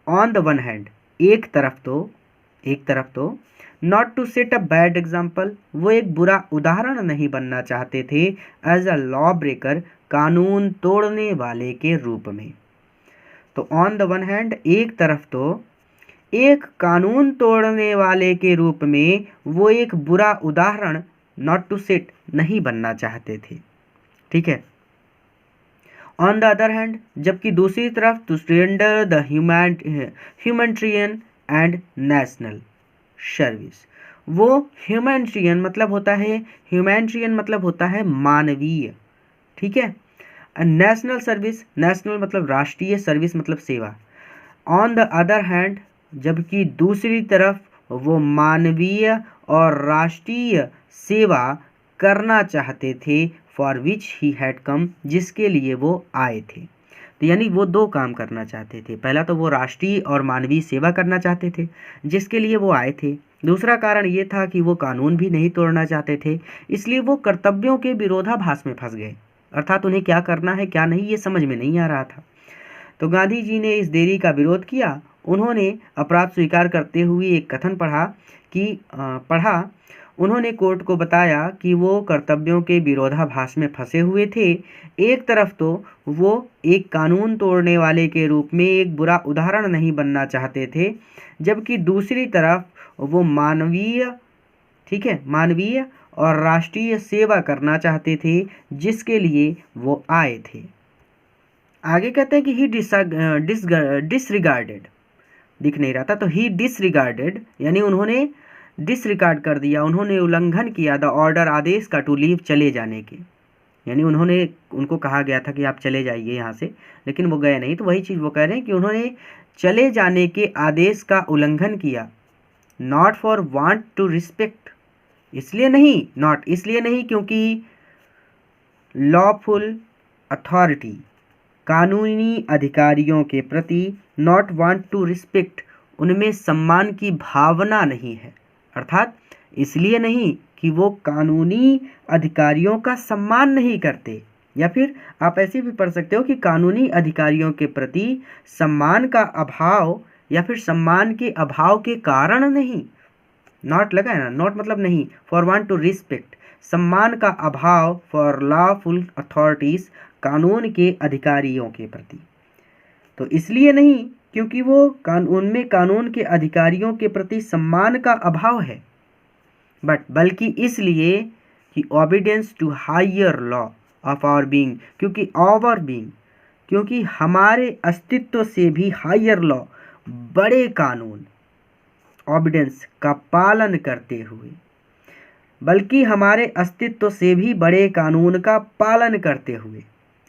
on the one hand, एक तरफ तो not to set a bad example, वो एक बुरा उदाहरण नहीं बनना चाहते थे, एज अ लॉ ब्रेकर, कानून तोड़ने वाले के रूप में। तो ऑन द वन हैंड, एक तरफ तो एक कानून तोड़ने वाले के रूप में वो एक बुरा उदाहरण, नॉट टू सेट, नहीं बनना चाहते थे, ठीक है। ऑन द अदर हैंड, जबकि दूसरी तरफ, to render the humanitarian and national service, वो ह्यूमैनिटेरियन मतलब होता है मानवीय, ठीक है। नेशनल सर्विस, नेशनल मतलब राष्ट्रीय, सर्विस मतलब सेवा। ऑन द अदर हैंड, जबकि दूसरी तरफ वो मानवीय और राष्ट्रीय सेवा करना चाहते थे, for which he had come, जिसके लिए वो आए थे। तो यानी वो दो काम करना चाहते थे, पहला तो वो राष्ट्रीय और मानवीय सेवा करना चाहते थे जिसके लिए वो आए थे, दूसरा कारण ये था कि वो कानून भी नहीं तोड़ना चाहते थे, इसलिए वो कर्तव्यों के विरोधाभास में फंस गए। अर्थात उन्हें क्या करना है क्या नहीं ये समझ में नहीं आ रहा था। तो गांधी जी ने इस देरी का विरोध किया। उन्होंने अपराध स्वीकार करते हुए एक कथन पढ़ा। उन्होंने कोर्ट को बताया कि वो कर्तव्यों के विरोधाभास में फंसे हुए थे। एक तरफ तो वो एक कानून तोड़ने वाले के रूप में एक बुरा उदाहरण नहीं बनना चाहते थे, जबकि दूसरी तरफ वो मानवीय और राष्ट्रीय सेवा करना चाहते थे, जिसके लिए वो आए थे। आगे कहते हैं कि ही डिसरिगार्डेड, दिख नहीं रहा था, तो ही डिसरिगार्डेड यानी उन्होंने डिसरिगार्ड कर दिया, उन्होंने उल्लंघन किया द ऑर्डर, आदेश का, टू लीव, चले जाने के। यानी उनको कहा गया था कि आप चले जाइए यहाँ से, लेकिन वो गए नहीं। तो वही चीज़ वो कह रहे हैं कि उन्होंने चले जाने के आदेश का उल्लंघन किया। Not for want to respect, इसलिए नहीं क्योंकि लॉफुल अथॉरिटी, कानूनी अधिकारियों के प्रति, नॉट वांट टू रिस्पेक्ट, उनमें सम्मान की भावना नहीं है। अर्थात इसलिए नहीं कि वो कानूनी अधिकारियों का सम्मान नहीं करते, या फिर आप ऐसे भी पढ़ सकते हो कि कानूनी अधिकारियों के प्रति सम्मान का अभाव, या फिर सम्मान के अभाव के कारण नहीं। नॉट लगा है ना, नॉट मतलब नहीं, फॉर वांट टू रिस्पेक्ट, सम्मान का अभाव, फॉर लॉफुल अथॉरिटीज, कानून के अधिकारियों के प्रति। तो इसलिए नहीं क्योंकि वो उनमें कानून के अधिकारियों के प्रति सम्मान का अभाव है, बल्कि इसलिए कि obedience to higher law of our being, क्योंकि हमारे अस्तित्व से भी हायर लॉ, बड़े कानून, ओबीडियंस का पालन करते हुए, बल्कि हमारे अस्तित्व से भी बड़े कानून का पालन करते हुए,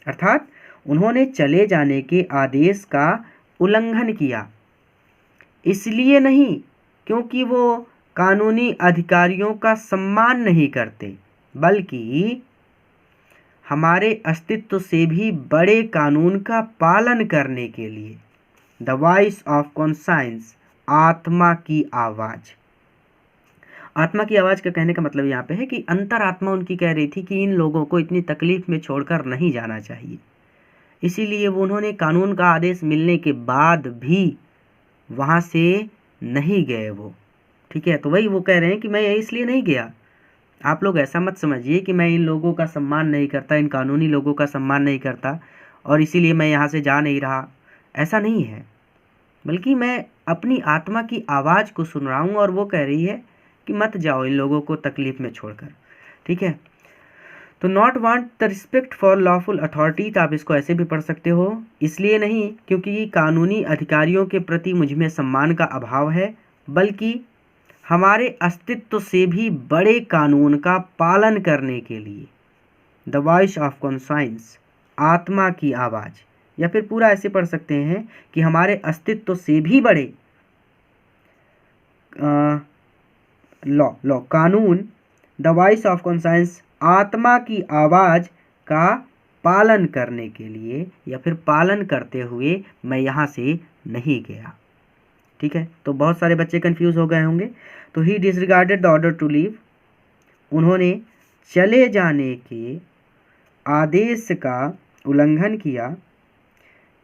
अर्थात उन्होंने चले जाने के आदेश का उल्लंघन किया। इसलिए नहीं क्योंकि वो कानूनी अधिकारियों का सम्मान नहीं करते, बल्कि हमारे अस्तित्व से भी बड़े कानून का पालन करने के लिए। द वॉइस ऑफ कॉन्साइंस, आत्मा की आवाज़। आत्मा की आवाज़ का कहने का मतलब यहाँ पे है कि अंतरात्मा उनकी कह रही थी कि इन लोगों को इतनी तकलीफ में छोड़कर नहीं जाना चाहिए। इसीलिए वो उन्होंने कानून का आदेश मिलने के बाद भी वहाँ से नहीं गए वो। ठीक है, तो वही वो कह रहे हैं कि मैं इसलिए नहीं गया। आप लोग ऐसा मत समझिए कि मैं इन लोगों का सम्मान नहीं करता, इन कानूनी लोगों का सम्मान नहीं करता और इसीलिए मैं यहाँ से जा नहीं रहा, ऐसा नहीं है। बल्कि मैं अपनी आत्मा की आवाज़ को सुन रहा हूँ और वो कह रही है कि मत जाओ इन लोगों को तकलीफ में छोड़कर। ठीक है, तो not want the respect for lawful authority, तो आप इसको ऐसे भी पढ़ सकते हो, इसलिए नहीं क्योंकि कानूनी अधिकारियों के प्रति मुझमें सम्मान का अभाव है, बल्कि हमारे अस्तित्व से भी बड़े कानून का पालन करने के लिए। द वॉइस ऑफ कॉन्साइंस, आत्मा की आवाज़, या फिर पूरा ऐसे पढ़ सकते हैं कि हमारे अस्तित्व से भी बड़े लॉ कानून, द वॉइस ऑफ कॉन्साइंस, आत्मा की आवाज़ का पालन करने के लिए, या फिर पालन करते हुए मैं यहाँ से नहीं गया। ठीक है, तो बहुत सारे बच्चे कंफ्यूज हो गए होंगे। तो he disregarded the order to leave, उन्होंने चले जाने के आदेश का उल्लंघन किया।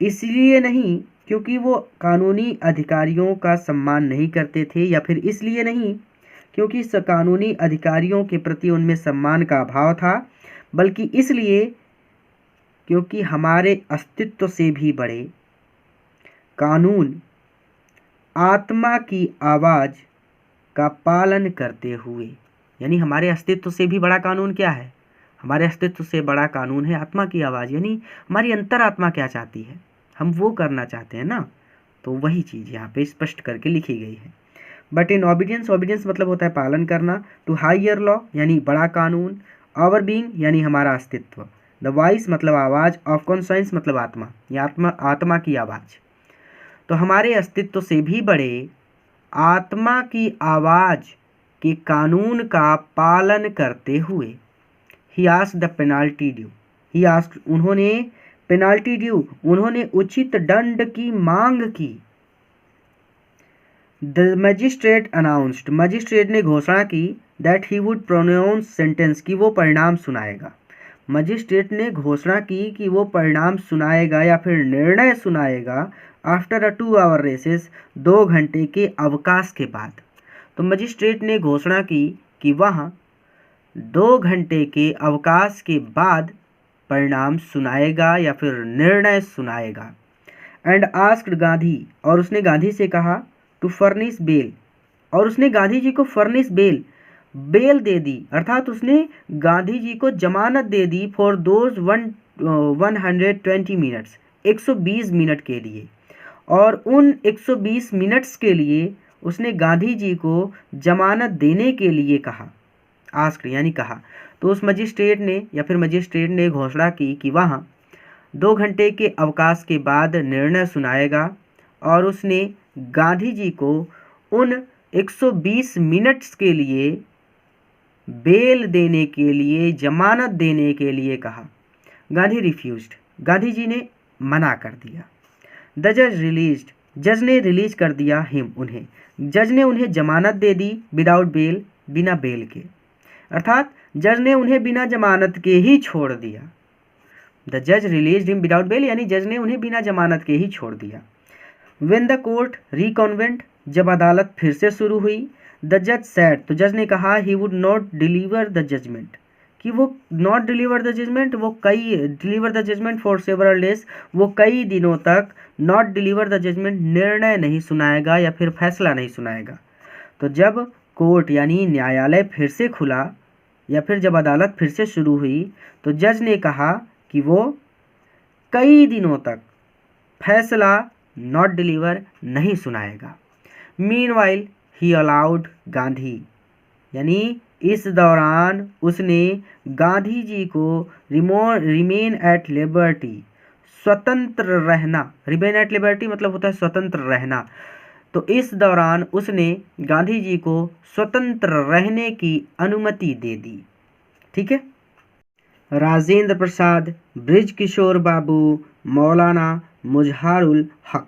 इसलिए नहीं क्योंकि वो कानूनी अधिकारियों का सम्मान नहीं करते थे, या फिर इसलिए नहीं क्योंकि कानूनी अधिकारियों के प्रति उनमें सम्मान का अभाव था, बल्कि इसलिए क्योंकि हमारे अस्तित्व से भी बड़े कानून, आत्मा की आवाज़ का पालन करते हुए। यानी हमारे अस्तित्व से भी बड़ा कानून क्या है? हमारे अस्तित्व से बड़ा कानून है आत्मा की आवाज़। यानी हमारी अंतरात्मा क्या चाहती है, हम वो करना चाहते हैं ना। तो वही चीज़ यहाँ पे स्पष्ट करके लिखी गई है। बट इन ओबीडियंस, ओबीडियंस मतलब होता है पालन करना, टू हायर लॉ यानी बड़ा कानून, आवर बीइंग यानी हमारा अस्तित्व, द वॉइस मतलब आवाज़, ऑफ कॉन्साइंस मतलब आत्मा, या आत्मा की आवाज़। तो हमारे अस्तित्व से भी बड़े आत्मा की आवाज़ के कानून का पालन करते हुए। He asked the penalty due, he asked उन्होंने पेनाल्टी ड्यू उन्होंने उचित दंड की मांग की। द मजिस्ट्रेट अनाउंस्ड, मजिस्ट्रेट ने घोषणा की that he would pronounce sentence, की वो परिणाम सुनाएगा। मजिस्ट्रेट ने घोषणा की कि वो परिणाम सुनाएगा या फिर निर्णय सुनाएगा आफ्टर अ 2 आवर रेसेस, 2 घंटे के अवकाश के बाद। तो मजिस्ट्रेट ने घोषणा की कि वह 2 घंटे के अवकाश के बाद परिणाम सुनाएगा या फिर निर्णय सुनाएगा। एंड आस्क्ड गांधी, और उसने गांधी से कहा टू फर्निश बेल, और उसने गांधी जी को फर्निश बेल, बेल दे दी, अर्थात उसने गांधी जी को जमानत दे दी फॉर दोज 120 मिनट्स, 120 मिनट के लिए। और उन 120 मिनट्स के लिए उसने गांधी जी को जमानत देने के लिए कहा, आस्क्ड यानी कहा। तो उस मजिस्ट्रेट ने या फिर मजिस्ट्रेट ने घोषणा की कि वह 2 घंटे के अवकाश के बाद निर्णय सुनाएगा, और उसने गांधी जी को उन 120 मिनट्स के लिए बेल देने के लिए, जमानत देने के लिए कहा। गांधी रिफ्यूज्ड, गांधी जी ने मना कर दिया। द जज रिलीज्ड, जज ने रिलीज कर दिया हिम, उन्हें, जज ने उन्हें जमानत दे दी विदाउट बेल, बिना बेल के, अर्थात जज ने उन्हें बिना जमानत के ही छोड़ दिया। द जज रिलीज्ड हिम विदाउट बेल यानी जज ने उन्हें बिना जमानत के ही छोड़ दिया। व्हेन द कोर्ट रिकॉन्वेंट, जब अदालत फिर से शुरू हुई, द जज सेड, तो जज ने कहा he would not deliver the judgement, कि वो नॉट डिलीवर द जजमेंट, वो कई deliver the judgement for several days, वो कई दिनों तक नॉट डिलीवर द जजमेंट, निर्णय नहीं सुनाएगा या फिर फैसला नहीं सुनाएगा। तो जब कोर्ट यानी न्यायालय फिर से खुला या फिर जब अदालत फिर से शुरू हुई, तो जज ने कहा कि वो कई दिनों तक फैसला नॉट डिलीवर नहीं सुनाएगा। मीनवाइल ही अलाउड गांधी, यानी इस दौरान उसने गांधी जी को रिमेन एट लिबर्टी, स्वतंत्र रहना, रिमेन एट लिबर्टी मतलब होता है स्वतंत्र रहना, तो इस दौरान उसने गांधी जी को स्वतंत्र रहने की अनुमति दे दी। ठीक है। राजेंद्र प्रसाद, ब्रिज किशोर बाबू, मौलाना मुजहारुल हक।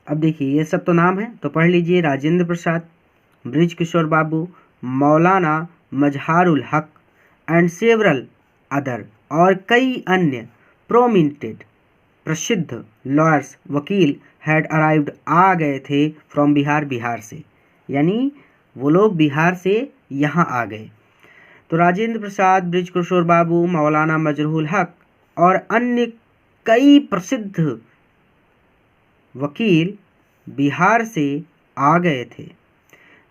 अब देखिए ये सब तो नाम है, तो पढ़ लीजिए। राजेंद्र प्रसाद, ब्रिज किशोर बाबू, मौलाना मजहारुल हक एंड सेवरल अदर, और कई अन्य प्रोमिनेंट प्रसिद्ध लॉयर्स, वकील हैड अराइव्ड, आ गए थे फ्रॉम बिहार, बिहार से, यानी वो लोग बिहार से यहाँ आ गए। तो राजेंद्र प्रसाद, ब्रिज किशोर बाबू, मौलाना मजरूल हक और अन्य कई प्रसिद्ध वकील बिहार से आ गए थे।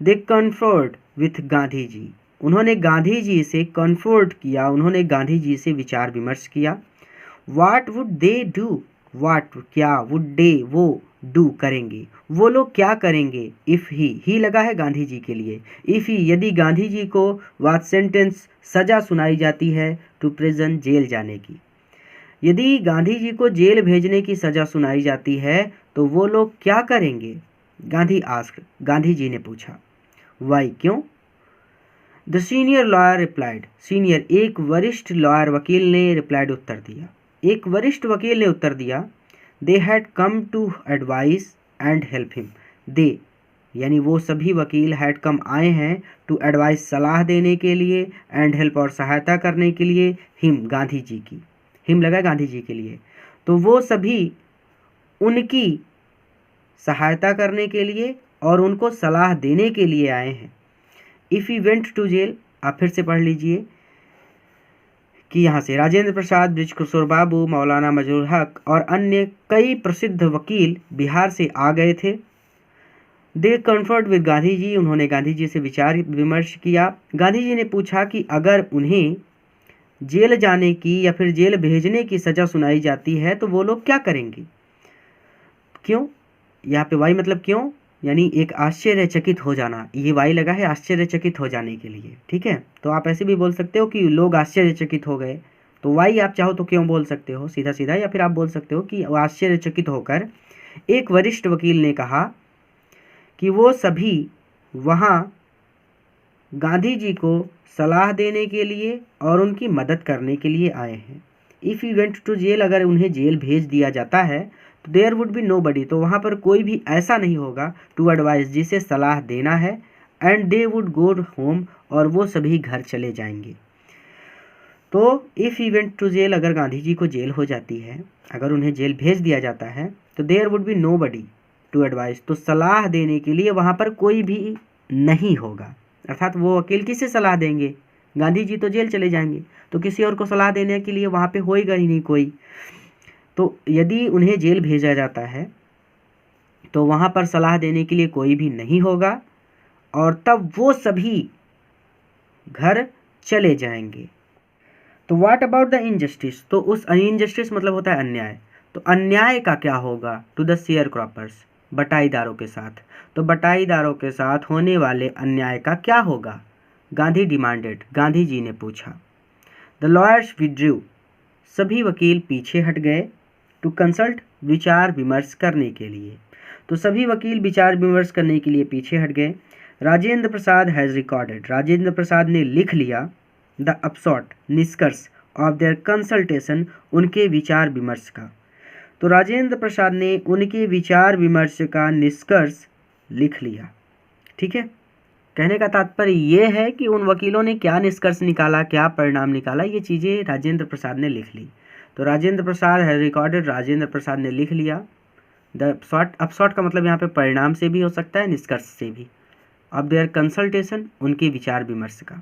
दे कन्फर्ड विथ गांधी जी, उन्होंने गांधी जी से कन्फर्ड किया, उन्होंने गांधी जी से विचार विमर्श किया। वाट वुड दे डू, वाट क्या, वुड दे वो, डू करेंगे, वो लोग क्या करेंगे। इफ़ ही लगा है गांधी जी के लिए। इफ़ ही, यदि गांधी जी को वाट सेंटेंस, सज़ा सुनाई जाती है टू प्रिजन, जेल जाने की, यदि गांधी जी को जेल भेजने की सज़ा सुनाई जाती है तो वो लोग क्या करेंगे। गांधी आस्क्ड, गांधी जी ने पूछा। वाई, क्यों। The senior lawyer replied, senior एक वरिष्ठ लॉयर वकील ने रिप्लाइड उत्तर दिया, एक वरिष्ठ वकील ने उत्तर दिया। They had come to advise and help him, they यानी वो सभी वकील हैड कम आए हैं टू एडवाइस, सलाह देने के लिए, एंड हेल्प और सहायता करने के लिए, हिम गांधी जी की, हिम लगा गांधी जी के लिए, तो वो सभी उनकी सहायता करने के लिए और उनको सलाह देने के लिए आए हैं। If he went to jail, आप फिर से पढ़ लीजिए कि यहाँ से राजेंद्र प्रसाद, ब्रिज किशोर बाबू, मौलाना मजरूल हक और अन्य कई प्रसिद्ध वकील बिहार से आ गए थे। दे कन्फर्ड विद गांधी जी, उन्होंने गांधी जी से विचार विमर्श किया। गांधी जी ने पूछा कि अगर उन्हें जेल जाने की या फिर जेल भेजने की सज़ा सुनाई जाती है तो वो लोग क्या करेंगे। क्यों, यहाँ पे वाई मतलब क्यों, यानी एक आश्चर्यचकित हो जाना, ये वाई लगा है आश्चर्यचकित हो जाने के लिए। ठीक है, तो आप ऐसे भी बोल सकते हो कि लोग आश्चर्यचकित हो गए, तो वाई आप चाहो तो क्यों बोल सकते हो सीधा सीधा, या फिर आप बोल सकते हो कि आश्चर्यचकित होकर एक वरिष्ठ वकील ने कहा कि वो सभी वहाँ गांधी जी को सलाह देने के लिए और उनकी मदद करने के लिए आए हैं। If he went to jail, अगर उन्हें जेल भेज दिया जाता है तो there would be nobody, तो वहाँ पर कोई भी ऐसा नहीं होगा टू एडवाइस, जिसे सलाह देना है, and they would go home, और वो सभी घर चले जाएंगे। तो if he went to jail, अगर गांधी जी को जेल हो जाती है, अगर उन्हें जेल भेज दिया जाता है, तो there would be nobody to advice, तो सलाह देने के लिए वहाँ पर कोई भी नहीं होगा। अर्थात वो वकील किसे सलाह देंगे, गांधी जी तो जेल चले जाएंगे, तो किसी और को सलाह देने के लिए वहाँ पे होएगा ही नहीं कोई। तो यदि उन्हें जेल भेजा जाता है तो वहाँ पर सलाह देने के लिए कोई भी नहीं होगा, और तब वो सभी घर चले जाएंगे। तो व्हाट अबाउट द इनजस्टिस, तो उस इनजस्टिस मतलब होता है अन्याय, तो अन्याय का क्या होगा टू द शेयर क्रॉपर्स, बटाईदारों के साथ, तो बटाईदारों के साथ होने वाले अन्याय का क्या होगा, गांधी डिमांडेड, गांधी जी ने पूछा। द लॉयर्स विड्रू, सभी वकील पीछे हट गए, टू कंसल्ट, विचार विमर्श करने के लिए, तो सभी वकील विचार विमर्श करने के लिए पीछे हट गए। राजेंद्र प्रसाद हैज़ रिकॉर्डेड, राजेंद्र प्रसाद ने लिख लिया द अपशॉट, निष्कर्ष, ऑफ देयर कंसल्टेशन, उनके विचार विमर्श का, तो राजेंद्र प्रसाद ने उनके विचार विमर्श का निष्कर्ष लिख लिया। ठीक है, कहने का तात्पर्य ये है कि उन वकीलों ने क्या निष्कर्ष निकाला, क्या परिणाम निकाला, ये चीज़ें राजेंद्र प्रसाद ने लिख ली। तो राजेंद्र प्रसाद हैज़ रिकॉर्डेड, राजेंद्र प्रसाद ने लिख लिया द अपशॉट, अपशॉट का मतलब यहाँ पे परिणाम से भी हो सकता है, निष्कर्ष से भी, ऑफ देयर कंसल्टेशन, उनके विचार विमर्श का,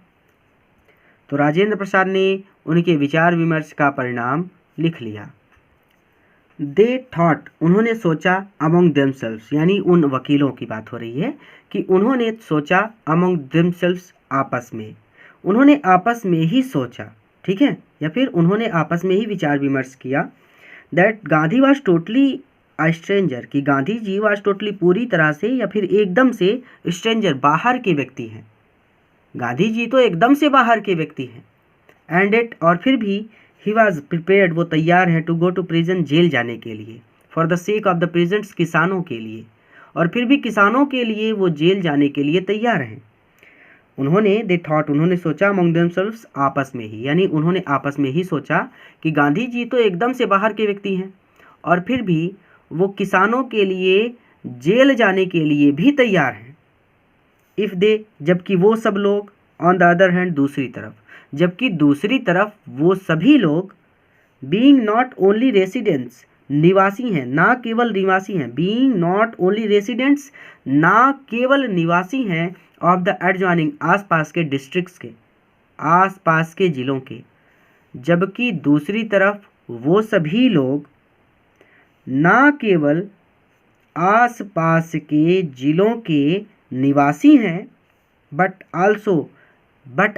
तो राजेंद्र प्रसाद ने उनके विचार विमर्श का परिणाम लिख लिया। दे थॉट, उन्होंने सोचा, अमंग देमसेल्व्स, यानी उन वकीलों की बात हो रही है कि उन्होंने सोचा, अमंग देमसेल्व्स, आपस में, उन्होंने आपस में ही सोचा, ठीक है, या फिर उन्होंने आपस में ही विचार विमर्श किया, that Gandhi was totally a stranger, कि गांधी जी वॉज टोटली, पूरी तरह से या फिर एकदम से, स्ट्रेंजर, बाहर के व्यक्ति हैं, गांधी जी तो एकदम से बाहर के व्यक्ति हैं, एंड इट, और फिर भी, ही वॉज प्रिपेयर्ड, वो तैयार हैं, to go to prison, jail जाने के लिए, for the sake of the peasants, किसानों के लिए, और फिर भी किसानों के लिए वो जेल जाने के लिए तैयार हैं। उन्होंने, दे थॉट, उन्होंने सोचा, अमंग देमसेल्व्स, आपस में ही, यानी उन्होंने आपस में ही सोचा कि गांधी जी तो एकदम से बाहर के व्यक्ति हैं और फिर भी वो किसानों के लिए जेल जाने के लिए भी तैयार हैं। इफ़ दे, जबकि वो सब लोग, ऑन द अदर हैंड, दूसरी तरफ, जबकि दूसरी तरफ वो सभी लोग, बीइंग नॉट ओनली रेसिडेंट्स, निवासी हैं, ना केवल निवासी हैं, बीइंग नॉट ओनली रेसिडेंट्स, ना केवल निवासी हैं, ऑफ द एडजॉइनिंग, आसपास के डिस्ट्रिक्ट्स के, आसपास के ज़िलों के, जबकि दूसरी तरफ वो सभी लोग ना केवल आसपास के ज़िलों के निवासी हैं, बट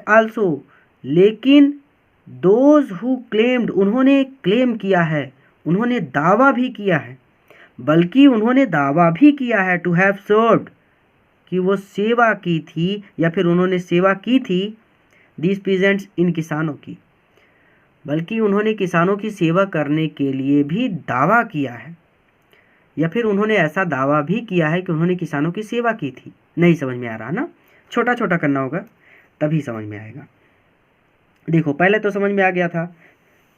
आल्सो, लेकिन दोज हु क्लेम्ड, उन्होंने क्लेम किया है, उन्होंने दावा भी किया है, बल्कि उन्होंने दावा भी किया है, टू हैव सर्व्ड, कि वो सेवा की थी या फिर उन्होंने सेवा की थी, दीज पीजेंट्स, इन किसानों की, बल्कि उन्होंने किसानों की सेवा करने के लिए भी दावा किया है, या फिर उन्होंने ऐसा दावा भी किया है कि उन्होंने किसानों की सेवा की थी। नहीं समझ में आ रहा ना, छोटा छोटा करना होगा तभी समझ में आएगा। देखो पहले तो समझ में आ गया था,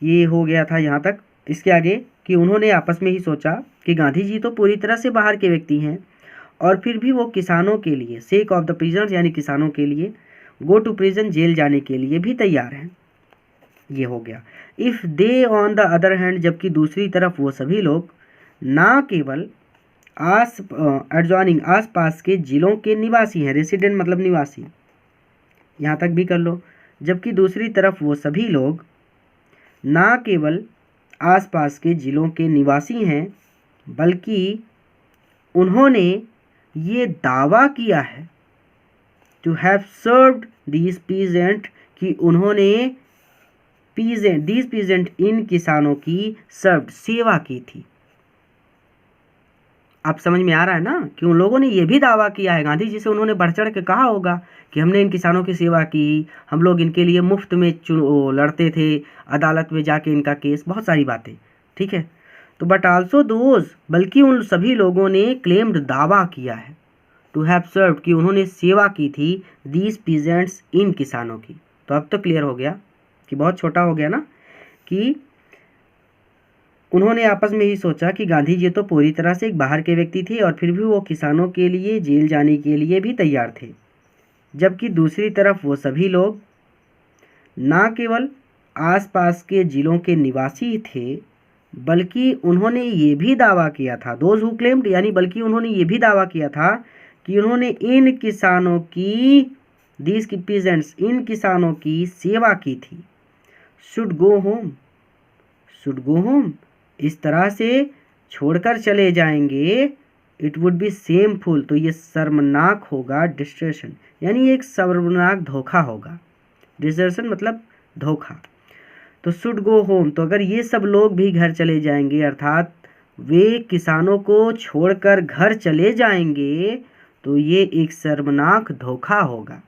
ये हो गया था यहाँ तक। इसके आगे कि उन्होंने आपस में ही सोचा कि गांधी जी तो पूरी तरह से बाहर के व्यक्ति हैं और फिर भी वो किसानों के लिए, सेक ऑफ द प्रिजनर्स, यानी किसानों के लिए, गो टू प्रिजन, जेल जाने के लिए भी तैयार हैं। ये हो गया। If they on the other hand, जबकि दूसरी तरफ वो सभी लोग ना केवल एडजॉइनिंग, आसपास के ज़िलों के निवासी हैं, रेसिडेंट मतलब निवासी, यहाँ तक भी कर लो, जबकि दूसरी तरफ वो सभी लोग ना केवल आसपास के ज़िलों के निवासी हैं, बल्कि उन्होंने ये दावा किया है, to have served these peasant, कि उन्होंने दीज पीजेंट, इन किसानों की सर्व्ड, सेवा की थी। अब समझ में आ रहा है ना कि उन लोगों ने ये भी दावा किया है, गांधी जी से उन्होंने बढ़ चढ़ के कहा होगा कि हमने इन किसानों की सेवा की, हम लोग इनके लिए मुफ्त में लड़ते थे, अदालत में जाके इनका केस, बहुत सारी बातें, ठीक है। तो बट आल्सो दोज, बल्कि उन सभी लोगों ने क्लेम्ड, दावा किया है, टू हैव सर्व्ड, कि उन्होंने सेवा की थी, दीज पीजेंट्स, इन किसानों की। तो अब तो क्लियर हो गया कि बहुत छोटा हो गया ना, कि उन्होंने आपस में ही सोचा कि गांधी जी तो पूरी तरह से एक बाहर के व्यक्ति थे और फिर भी वो किसानों के लिए जेल जाने के लिए भी तैयार थे, जबकि दूसरी तरफ वो सभी लोग ना केवल आसपास के जिलों के निवासी थे, बल्कि उन्होंने ये भी दावा किया था, दोज हु क्लेम्ड, यानी बल्कि उन्होंने ये भी दावा किया था कि उन्होंने इन किसानों की, दीज की पीजेंट्स, इन किसानों की सेवा की थी। Should go home, should go home, इस तरह से छोड़कर चले जाएंगे, इट वुड बी शेमफुल, तो ये शर्मनाक होगा, डिस्ट्रेशन, यानी एक शर्मनाक धोखा होगा। डिसर्शन मतलब धोखा। तो शुड गो होम, तो अगर ये सब लोग भी घर चले जाएंगे, अर्थात वे किसानों को छोड़कर घर चले जाएंगे, तो ये एक शर्मनाक धोखा होगा।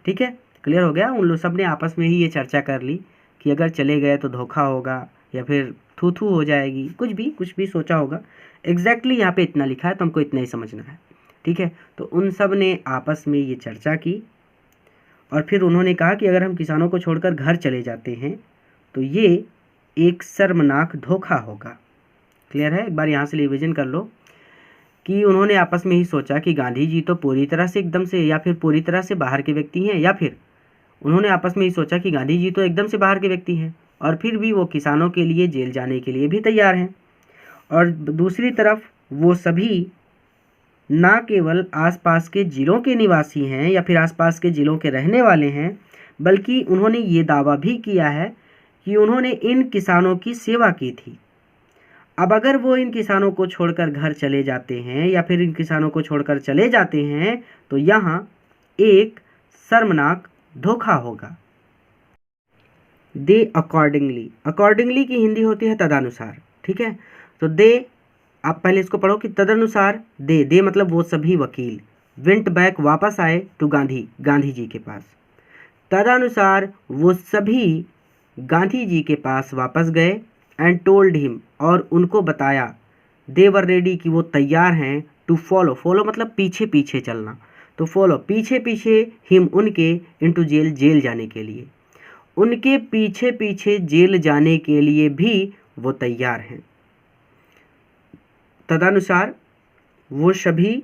ठीक है, क्लियर हो गया। उन लोग सब ने आपस में ही ये चर्चा कर ली कि अगर चले गए तो धोखा होगा या फिर थू थू हो जाएगी, कुछ भी सोचा होगा। एग्जैक्टली यहाँ पे इतना लिखा है तो हमको इतना ही समझना है। ठीक है, तो उन सब ने आपस में ये चर्चा की और फिर उन्होंने कहा कि अगर हम किसानों को छोड़कर घर चले जाते हैं तो ये एक शर्मनाक धोखा होगा। क्लियर है, एक बार यहाँ से रिविजन कर लो कि उन्होंने आपस में ही सोचा कि गांधी जी तो पूरी तरह से एकदम से या फिर पूरी तरह से बाहर के व्यक्ति हैं, या फिर उन्होंने आपस में ही सोचा कि गांधी जी तो एकदम से बाहर के व्यक्ति हैं और फिर भी वो किसानों के लिए जेल जाने के लिए भी तैयार हैं। और दूसरी तरफ वो सभी ना केवल आसपास के ज़िलों के निवासी हैं या फिर आसपास के ज़िलों के रहने वाले हैं, बल्कि उन्होंने ये दावा भी किया है कि उन्होंने इन किसानों की सेवा की थी। अब अगर वो इन किसानों को छोड़कर घर चले जाते हैं या फिर इन किसानों को छोड़कर चले जाते हैं तो यहाँ एक शर्मनाक धोखा होगा। दे अकॉर्डिंगली, अकॉर्डिंगली की हिंदी होती है तदनुसार। ठीक है, तो दे, आप पहले इसको पढ़ो कि तदनुसार दे मतलब वो सभी वकील, वेंट बैक वापस आए टू गांधी, गांधी जी के पास। तदनुसार वो सभी गांधी जी के पास वापस गए एंड टोल्ड हिम, और उनको बताया, दे वर रेडी कि वो तैयार हैं, टू फॉलो, फॉलो मतलब पीछे पीछे चलना, तो फॉलो पीछे पीछे हिम उनके, इनटू जेल, जेल जाने के लिए, उनके पीछे पीछे जेल जाने के लिए भी वो तैयार हैं। तदनुसार वो सभी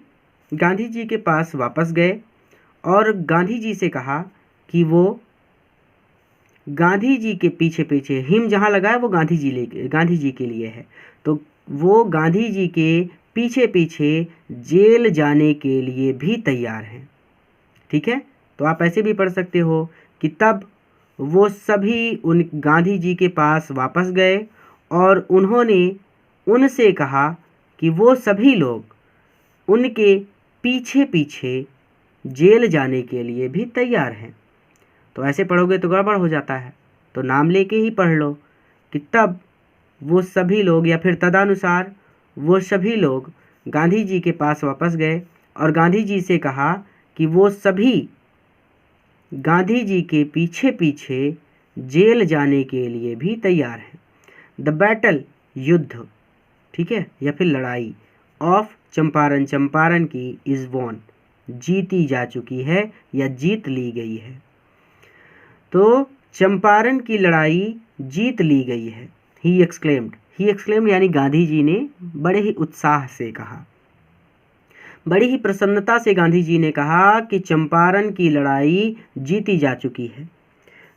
गांधी जी के पास वापस गए और गांधी जी से कहा कि वो गांधी जी के पीछे पीछे, हिम जहाँ लगा है वो गांधी जी के लिए है, तो वो गांधी जी के पीछे पीछे जेल जाने के लिए भी तैयार हैं। ठीक है, तो आप ऐसे भी पढ़ सकते हो कि तब वो सभी उन गांधी जी के पास वापस गए और उन्होंने उनसे कहा कि वो सभी लोग उनके पीछे पीछे जेल जाने के लिए भी तैयार हैं। तो ऐसे पढ़ोगे तो गड़बड़ हो जाता है, तो नाम लेके ही पढ़ लो कि तब वो सभी लोग या फिर तदनुसार वो सभी लोग गांधी जी के पास वापस गए और गांधी जी से कहा कि वो सभी गांधी जी के पीछे पीछे जेल जाने के लिए भी तैयार हैं। द बैटल, युद्ध, ठीक है, या फिर लड़ाई ऑफ चंपारण, चंपारण की, इज वॉन, जीती जा चुकी है या जीत ली गई है। तो चंपारण की लड़ाई जीत ली गई है। ही एक्सक्लेम्ड यानी गांधी जी ने बड़े ही उत्साह से कहा, बड़ी ही प्रसन्नता से गांधी जी ने कहा कि चंपारण की लड़ाई जीती जा चुकी है।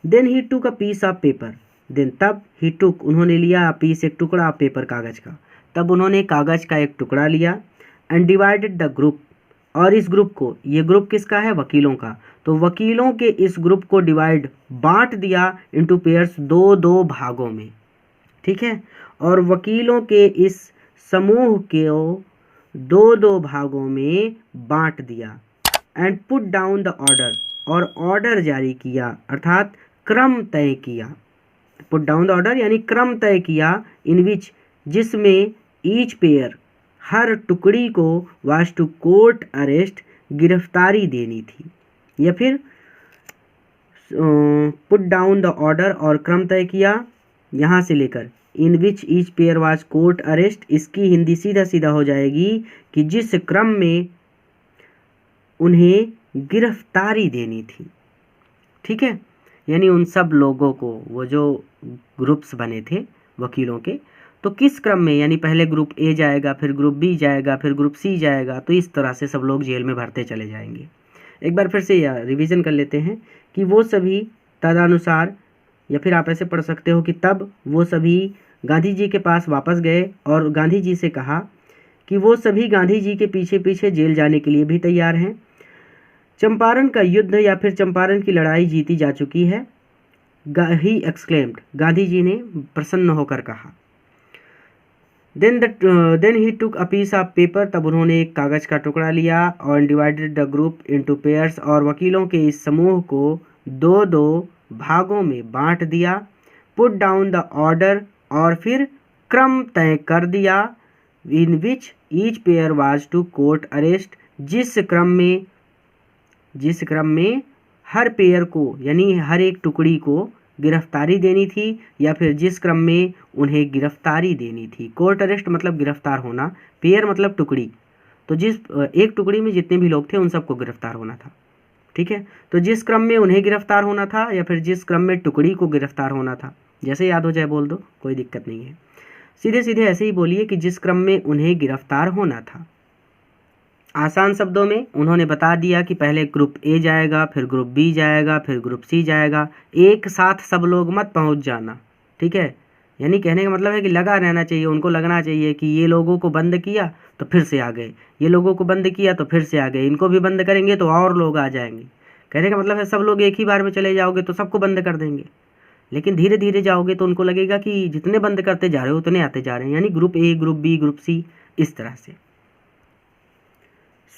Then he took a piece of paper, then तब ही टुक उन्होंने लिया, पीस एक टुकड़ा ऑफ पेपर, कागज का, तब उन्होंने कागज का एक टुकड़ा लिया एंड डिवाइडेड द ग्रुप, और इस ग्रुप को, ये ग्रुप किसका है, वकीलों का, तो वकीलों के इस ग्रुप को डिवाइड, बांट दिया इनटू पेयर्स, दो दो भागों में। ठीक है, और वकीलों के इस समूह को दो दो भागों में बांट दिया and put down the order, और ऑर्डर जारी किया अर्थात क्रम तय किया। पुट डाउन द ऑर्डर यानी क्रम तय किया, इन विच, जिसमें ईच पेयर, हर टुकड़ी को, वाज टू कोर्ट अरेस्ट, गिरफ्तारी देनी थी, या फिर पुट डाउन द ऑर्डर और क्रम तय किया, यहाँ से लेकर in which each pair was court arrest, इसकी हिंदी सीधा सीधा हो जाएगी कि जिस क्रम में उन्हें गिरफ्तारी देनी थी। ठीक है, यानी उन सब लोगों को, वो जो ग्रुप्स बने थे वकीलों के, तो किस क्रम में, यानी पहले ग्रुप ए जाएगा, फिर ग्रुप बी जाएगा, फिर ग्रुप सी जाएगा, तो इस तरह से सब लोग जेल में भरते चले जाएंगे। एक बार फिर से रिवीजन कर लेते हैं कि वो सभी तदनुसार या फिर आप ऐसे पढ़ सकते हो कि तब वो सभी गांधी जी के पास वापस गए और गांधी जी से कहा कि वो सभी गांधी जी के पीछे पीछे जेल जाने के लिए भी तैयार हैं। चंपारण का युद्ध या फिर चंपारण की लड़ाई जीती जा चुकी है। ही एक्सक्लेम्ड, गांधी जी ने प्रसन्न होकर कहा। Then he took a piece of paper, तब उन्होंने एक कागज का टुकड़ा लिया और divided the group into pairs, और वकीलों के इस समूह को दो दो भागों में बांट दिया। पुट डाउन द ऑर्डर, और फिर क्रम तय कर दिया। In which each pair was to court arrest, जिस क्रम में हर पेयर को यानी हर एक टुकड़ी को गिरफ्तारी देनी थी, या फिर जिस क्रम में उन्हें गिरफ्तारी देनी थी। कोर्ट अरेस्ट मतलब गिरफ्तार होना, पेयर मतलब टुकड़ी। तो जिस एक टुकड़ी में जितने भी लोग थे उन सबको गिरफ्तार होना था, ठीक है। तो जिस क्रम में उन्हें गिरफ्तार होना था या फिर जिस क्रम में टुकड़ी को गिरफ्तार होना था, जैसे याद हो जाए बोल दो, कोई दिक्कत नहीं है। सीधे सीधे ऐसे ही बोलिए कि जिस क्रम में उन्हें गिरफ्तार होना था। आसान शब्दों में उन्होंने बता दिया कि पहले ग्रुप ए जाएगा, फिर ग्रुप बी जाएगा, फिर ग्रुप सी जाएगा, एक साथ सब लोग मत पहुंच जाना, ठीक है। यानी कहने का मतलब है कि लगा रहना चाहिए, उनको लगना चाहिए कि ये लोगों को बंद किया तो फिर से आ गए, ये लोगों को बंद किया तो फिर से आ गए, इनको भी बंद करेंगे तो और लोग आ जाएंगे। कहने का मतलब है सब लोग एक ही बार में चले जाओगे तो सबको बंद कर देंगे, लेकिन धीरे धीरे जाओगे तो उनको लगेगा कि जितने बंद करते जा रहे हो उतने आते जा रहे हैं, यानी group A, group B, group C, इस तरह से।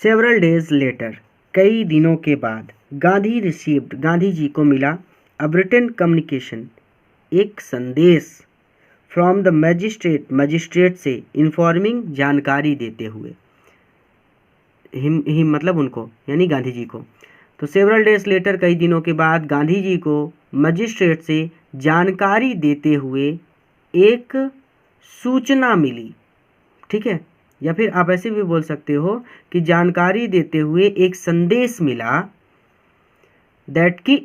सेवरल डेज लेटर, कई दिनों के बाद, गांधी रिसीव्ड, गांधी जी को मिला, अ रिटन कम्युनिकेशन, एक संदेश, फ्रॉम द मजिस्ट्रेट, मजिस्ट्रेट से, इन्फॉर्मिंग, जानकारी देते हुए, हिम मतलब उनको यानी गांधी जी को। तो सेवरल डेज लेटर, कई दिनों के बाद गांधी जी को मजिस्ट्रेट से जानकारी देते हुए एक सूचना मिली, ठीक है। या फिर आप ऐसे भी बोल सकते हो कि जानकारी देते हुए एक संदेश मिला, दैट कि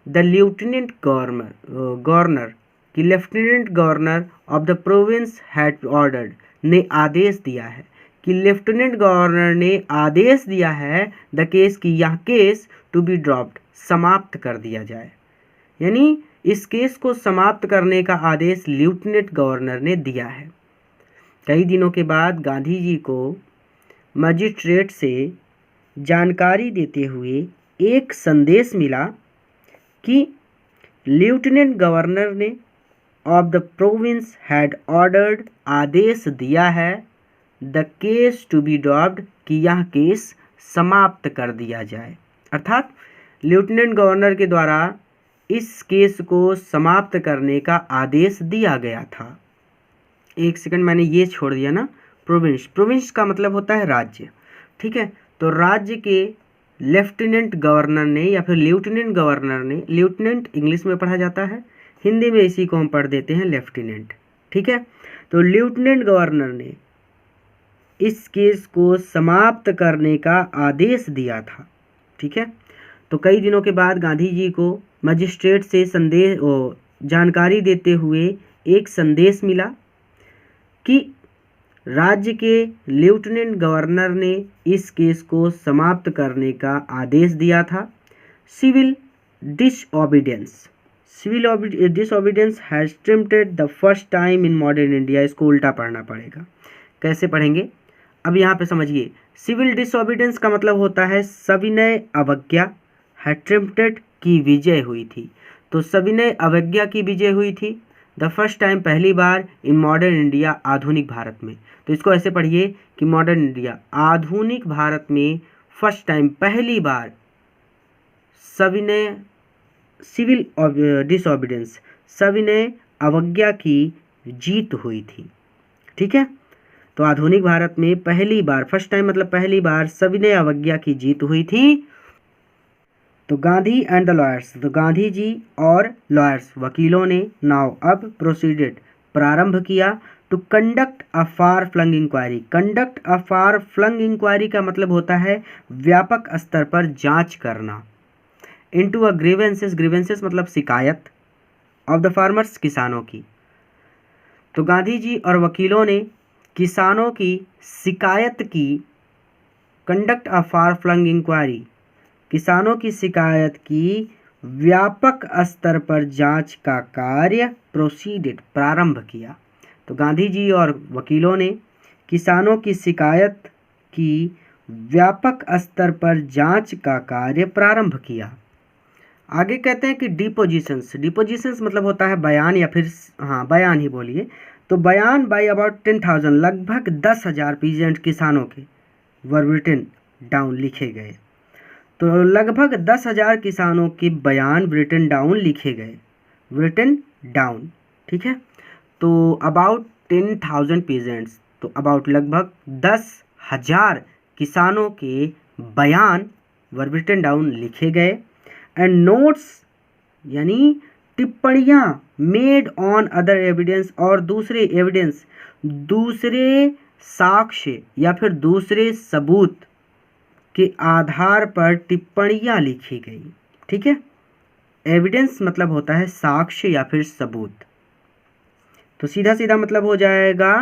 द लेफ्टिनेंट गवर्नर कि lieutenant governor of the province had ordered, ने आदेश दिया है, कि लेफ्टिनेंट गवर्नर ने आदेश दिया है, द केस की यह केस टू बी ड्रॉप्ड, समाप्त कर दिया जाए। यानी इस केस को समाप्त करने का आदेश लेफ्टिनेंट गवर्नर ने दिया है। कई दिनों के बाद गांधी जी को मजिस्ट्रेट से जानकारी देते हुए एक संदेश मिला कि लेफ्टिनेंट गवर्नर ने of the province had ordered, आदेश दिया है, the case to be dropped, कि यह केस समाप्त कर दिया जाए। अर्थात लेफ्टिनेंट गवर्नर के द्वारा इस केस को समाप्त करने का आदेश दिया गया था। एक सेकंड, मैंने ये छोड़ दिया ना, प्रोविंस, प्रोविंस का मतलब होता है राज्य, ठीक है। तो राज्य के लेफ्टिनेंट गवर्नर ने या फिर लेफ्टिनेंट गवर्नर ने, लेफ्टिनेंट इंग्लिश में पढ़ा जाता है, हिंदी में इसी को हम पढ़ देते हैं लेफ्टिनेंट, ठीक है। तो लेफ्टिनेंट गवर्नर ने इस केस को समाप्त करने का आदेश दिया था, ठीक है। तो कई दिनों के बाद गांधी जी को मजिस्ट्रेट से जानकारी देते हुए एक संदेश मिला कि राज्य के लेफ्टिनेंट गवर्नर ने इस केस को समाप्त करने का आदेश दिया था। Civil disobedience, civil disobedience has attempted the first time in modern India, इसको उल्टा पढ़ना पड़ेगा। कैसे पढ़ेंगे, अब यहाँ पे समझिए। सिविल डिसओबीडियंस का मतलब होता है सविनय अवज्ञा, अटेम्प्टेड की विजय हुई थी, तो सविनय अवज्ञा की विजय हुई थी द फर्स्ट टाइम, पहली बार, इन मॉडर्न इंडिया, आधुनिक भारत में। तो इसको ऐसे पढ़िए कि मॉडर्न इंडिया, आधुनिक भारत में फर्स्ट टाइम, पहली बार, सविनय, सिविल डिसओबीडियंस, सविनय अवज्ञा की जीत हुई थी, ठीक है। तो आधुनिक भारत में पहली बार, फर्स्ट टाइम मतलब पहली बार, सविनय अवज्ञा की जीत हुई थी। तो गांधी एंड द लॉयर्स, तो गांधी जी और लॉयर्स, वकीलों ने, नाउ अब, प्रोसीडेड, प्रारंभ किया, to conduct a far flung inquiry. Conduct a far flung inquiry का मतलब होता है व्यापक स्तर पर जांच करना। इनटू अ ग्रीवेंसेस, ग्रीवेंसेस मतलब शिकायत, ऑफ द फार्मर्स, किसानों की। तो गांधी जी और वकीलों ने किसानों की शिकायत की, conduct a far flung inquiry, किसानों की शिकायत की व्यापक स्तर पर जांच का कार्य प्रोसीडेड प्रारंभ किया। तो गांधी जी और वकीलों ने किसानों की शिकायत की व्यापक स्तर पर जांच का कार्य प्रारंभ किया। आगे कहते हैं कि डिपोजिशंस मतलब होता है बयान या फिर बयान ही बोलिए। तो बयान बाय अबाउट 10,000 लगभग 10,000 पीजेंट किसानों के वर रिटन डाउन लिखे गए। तो लगभग 10,000 किसानों के बयान रिटन डाउन लिखे गए, रिटन डाउन, ठीक है। तो अबाउट 10,000 पीजेंट्स, तो अबाउट लगभग 10,000 किसानों के बयान वर रिटन डाउन लिखे गए। एंड नोट्स यानी टिप्पणियाँ मेड ऑन अदर एविडेंस, और दूसरे एविडेंस, दूसरे साक्ष्य या फिर दूसरे सबूत के आधार पर टिप्पणियाँ लिखी गई, ठीक है। एविडेंस मतलब होता है साक्ष्य या फिर सबूत। तो सीधा सीधा मतलब हो जाएगा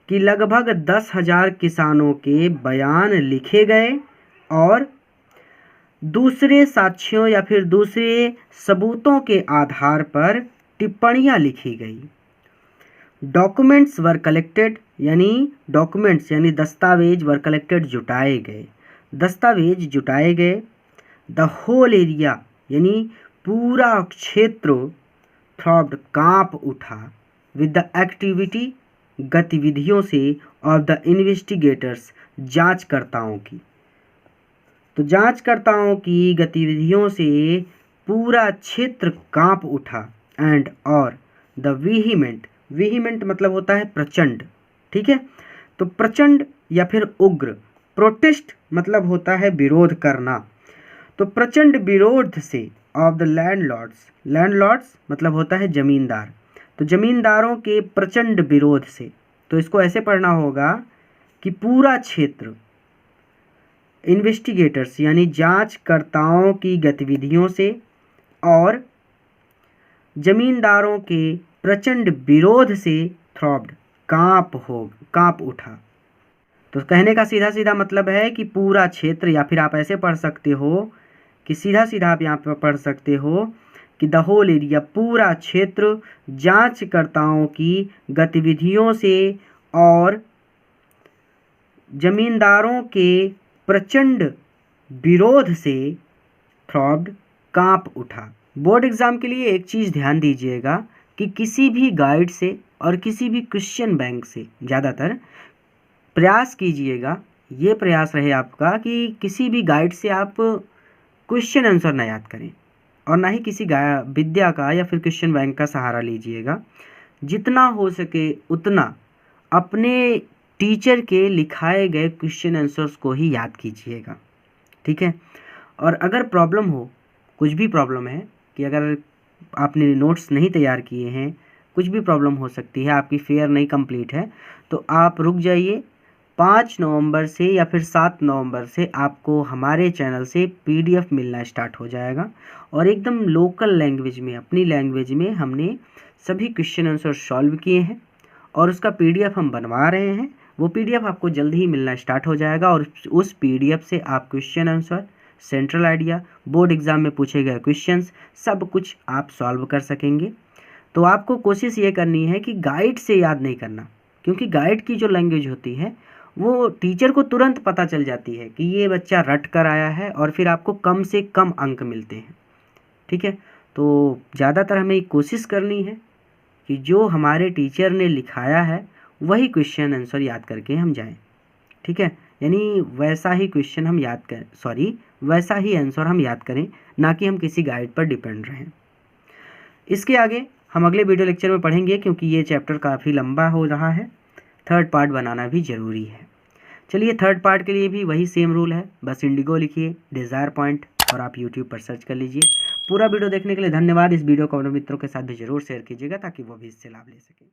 कि लगभग 10,000 किसानों के बयान लिखे गए और दूसरे साक्ष्यों या फिर दूसरे सबूतों के आधार पर टिप्पणियाँ लिखी गई। डॉक्यूमेंट्स वर कलेक्टेड, यानी डॉक्यूमेंट्स यानी दस्तावेज वर कलेक्टेड जुटाए गए, दस्तावेज जुटाए गए। द होल एरिया यानी पूरा क्षेत्र थ्रॉब्ड कांप उठा विद द एक्टिविटी गतिविधियों से ऑफ द इन्वेस्टिगेटर्स जांचकर्ताओं की। तो जांचकर्ताओं की गतिविधियों से पूरा क्षेत्र कांप उठा। एंड और द वीहीमेंट मतलब होता है प्रचंड, ठीक है। तो प्रचंड या फिर उग्र, प्रोटेस्ट मतलब होता है विरोध करना। तो प्रचंड विरोध से ऑफ द लैंडलॉर्ड्स मतलब होता है जमींदार, तो जमींदारों के प्रचंड विरोध से। तो इसको ऐसे पढ़ना होगा कि पूरा क्षेत्र, इन्वेस्टिगेटर्स यानी जांचकर्ताओं की गतिविधियों से और जमींदारों के प्रचंड विरोध से थ्रॉब्ड कांप उठा। तो कहने का सीधा सीधा मतलब है कि पूरा क्षेत्र, या फिर आप ऐसे पढ़ सकते हो कि सीधा सीधा आप यहाँ पर पढ़ सकते हो कि द होल एरिया पूरा क्षेत्र जांचकर्ताओं की गतिविधियों से और जमींदारों के प्रचंड विरोध से थ्रॉब्ड कांप उठा। बोर्ड एग्जाम के लिए एक चीज़ ध्यान दीजिएगा कि किसी भी गाइड से और किसी भी क्वेश्चन बैंक से ज़्यादातर प्रयास कीजिएगा, ये प्रयास रहे आपका कि किसी भी गाइड से आप क्वेश्चन आंसर ना याद करें और ना ही किसी विद्या का या फिर क्वेश्चन बैंक का सहारा लीजिएगा। जितना हो सके उतना अपने टीचर के लिखाए गए क्वेश्चन आंसर्स को ही याद कीजिएगा, ठीक है। और अगर प्रॉब्लम हो, कुछ भी प्रॉब्लम है कि अगर आपने नोट्स नहीं तैयार किए हैं, कुछ भी प्रॉब्लम हो सकती है, आपकी फेयर नहीं कंप्लीट है, तो आप रुक जाइए। 5 नवंबर से या फिर 7 नवंबर से आपको हमारे चैनल से पीडीएफ मिलना स्टार्ट हो जाएगा और एकदम लोकल लैंग्वेज में, अपनी लैंग्वेज में हमने सभी क्वेश्चन आंसर सॉल्व किए हैं और उसका पीडीएफ हम बनवा रहे हैं। वो पीडीएफ आपको जल्द ही मिलना स्टार्ट हो जाएगा और उस पीडीएफ से आप question answer, central idea, board exam में पूछे गए क्वेश्चंस, सब कुछ आप सॉल्व कर सकेंगे। तो आपको कोशिश ये करनी है कि गाइड से याद नहीं करना, क्योंकि गाइड की जो लैंग्वेज होती है वो टीचर को तुरंत पता चल जाती है कि ये बच्चा रट कर आया है और फिर आपको कम से कम अंक मिलते हैं, ठीक है। तो ज़्यादातर हमें कोशिश करनी है कि जो हमारे टीचर ने लिखाया है वही क्वेश्चन आंसर याद करके हम जाएं, ठीक है। यानी वैसा ही क्वेश्चन हम याद करें, वैसा ही आंसर हम याद करें, ना कि हम किसी गाइड पर डिपेंड रहें। इसके आगे हम अगले वीडियो लेक्चर में पढ़ेंगे, क्योंकि ये चैप्टर काफ़ी लंबा हो रहा है, थर्ड पार्ट बनाना भी ज़रूरी है। चलिए, थर्ड पार्ट के लिए भी वही सेम रूल है, बस इंडिगो लिखिए, डिज़ायर पॉइंट, और आप यूट्यूब पर सर्च कर लीजिए। पूरा वीडियो देखने के लिए धन्यवाद। इस वीडियो को अपने मित्रों के साथ भी जरूर शेयर कीजिएगा ताकि वो भी इससे लाभ ले सकें।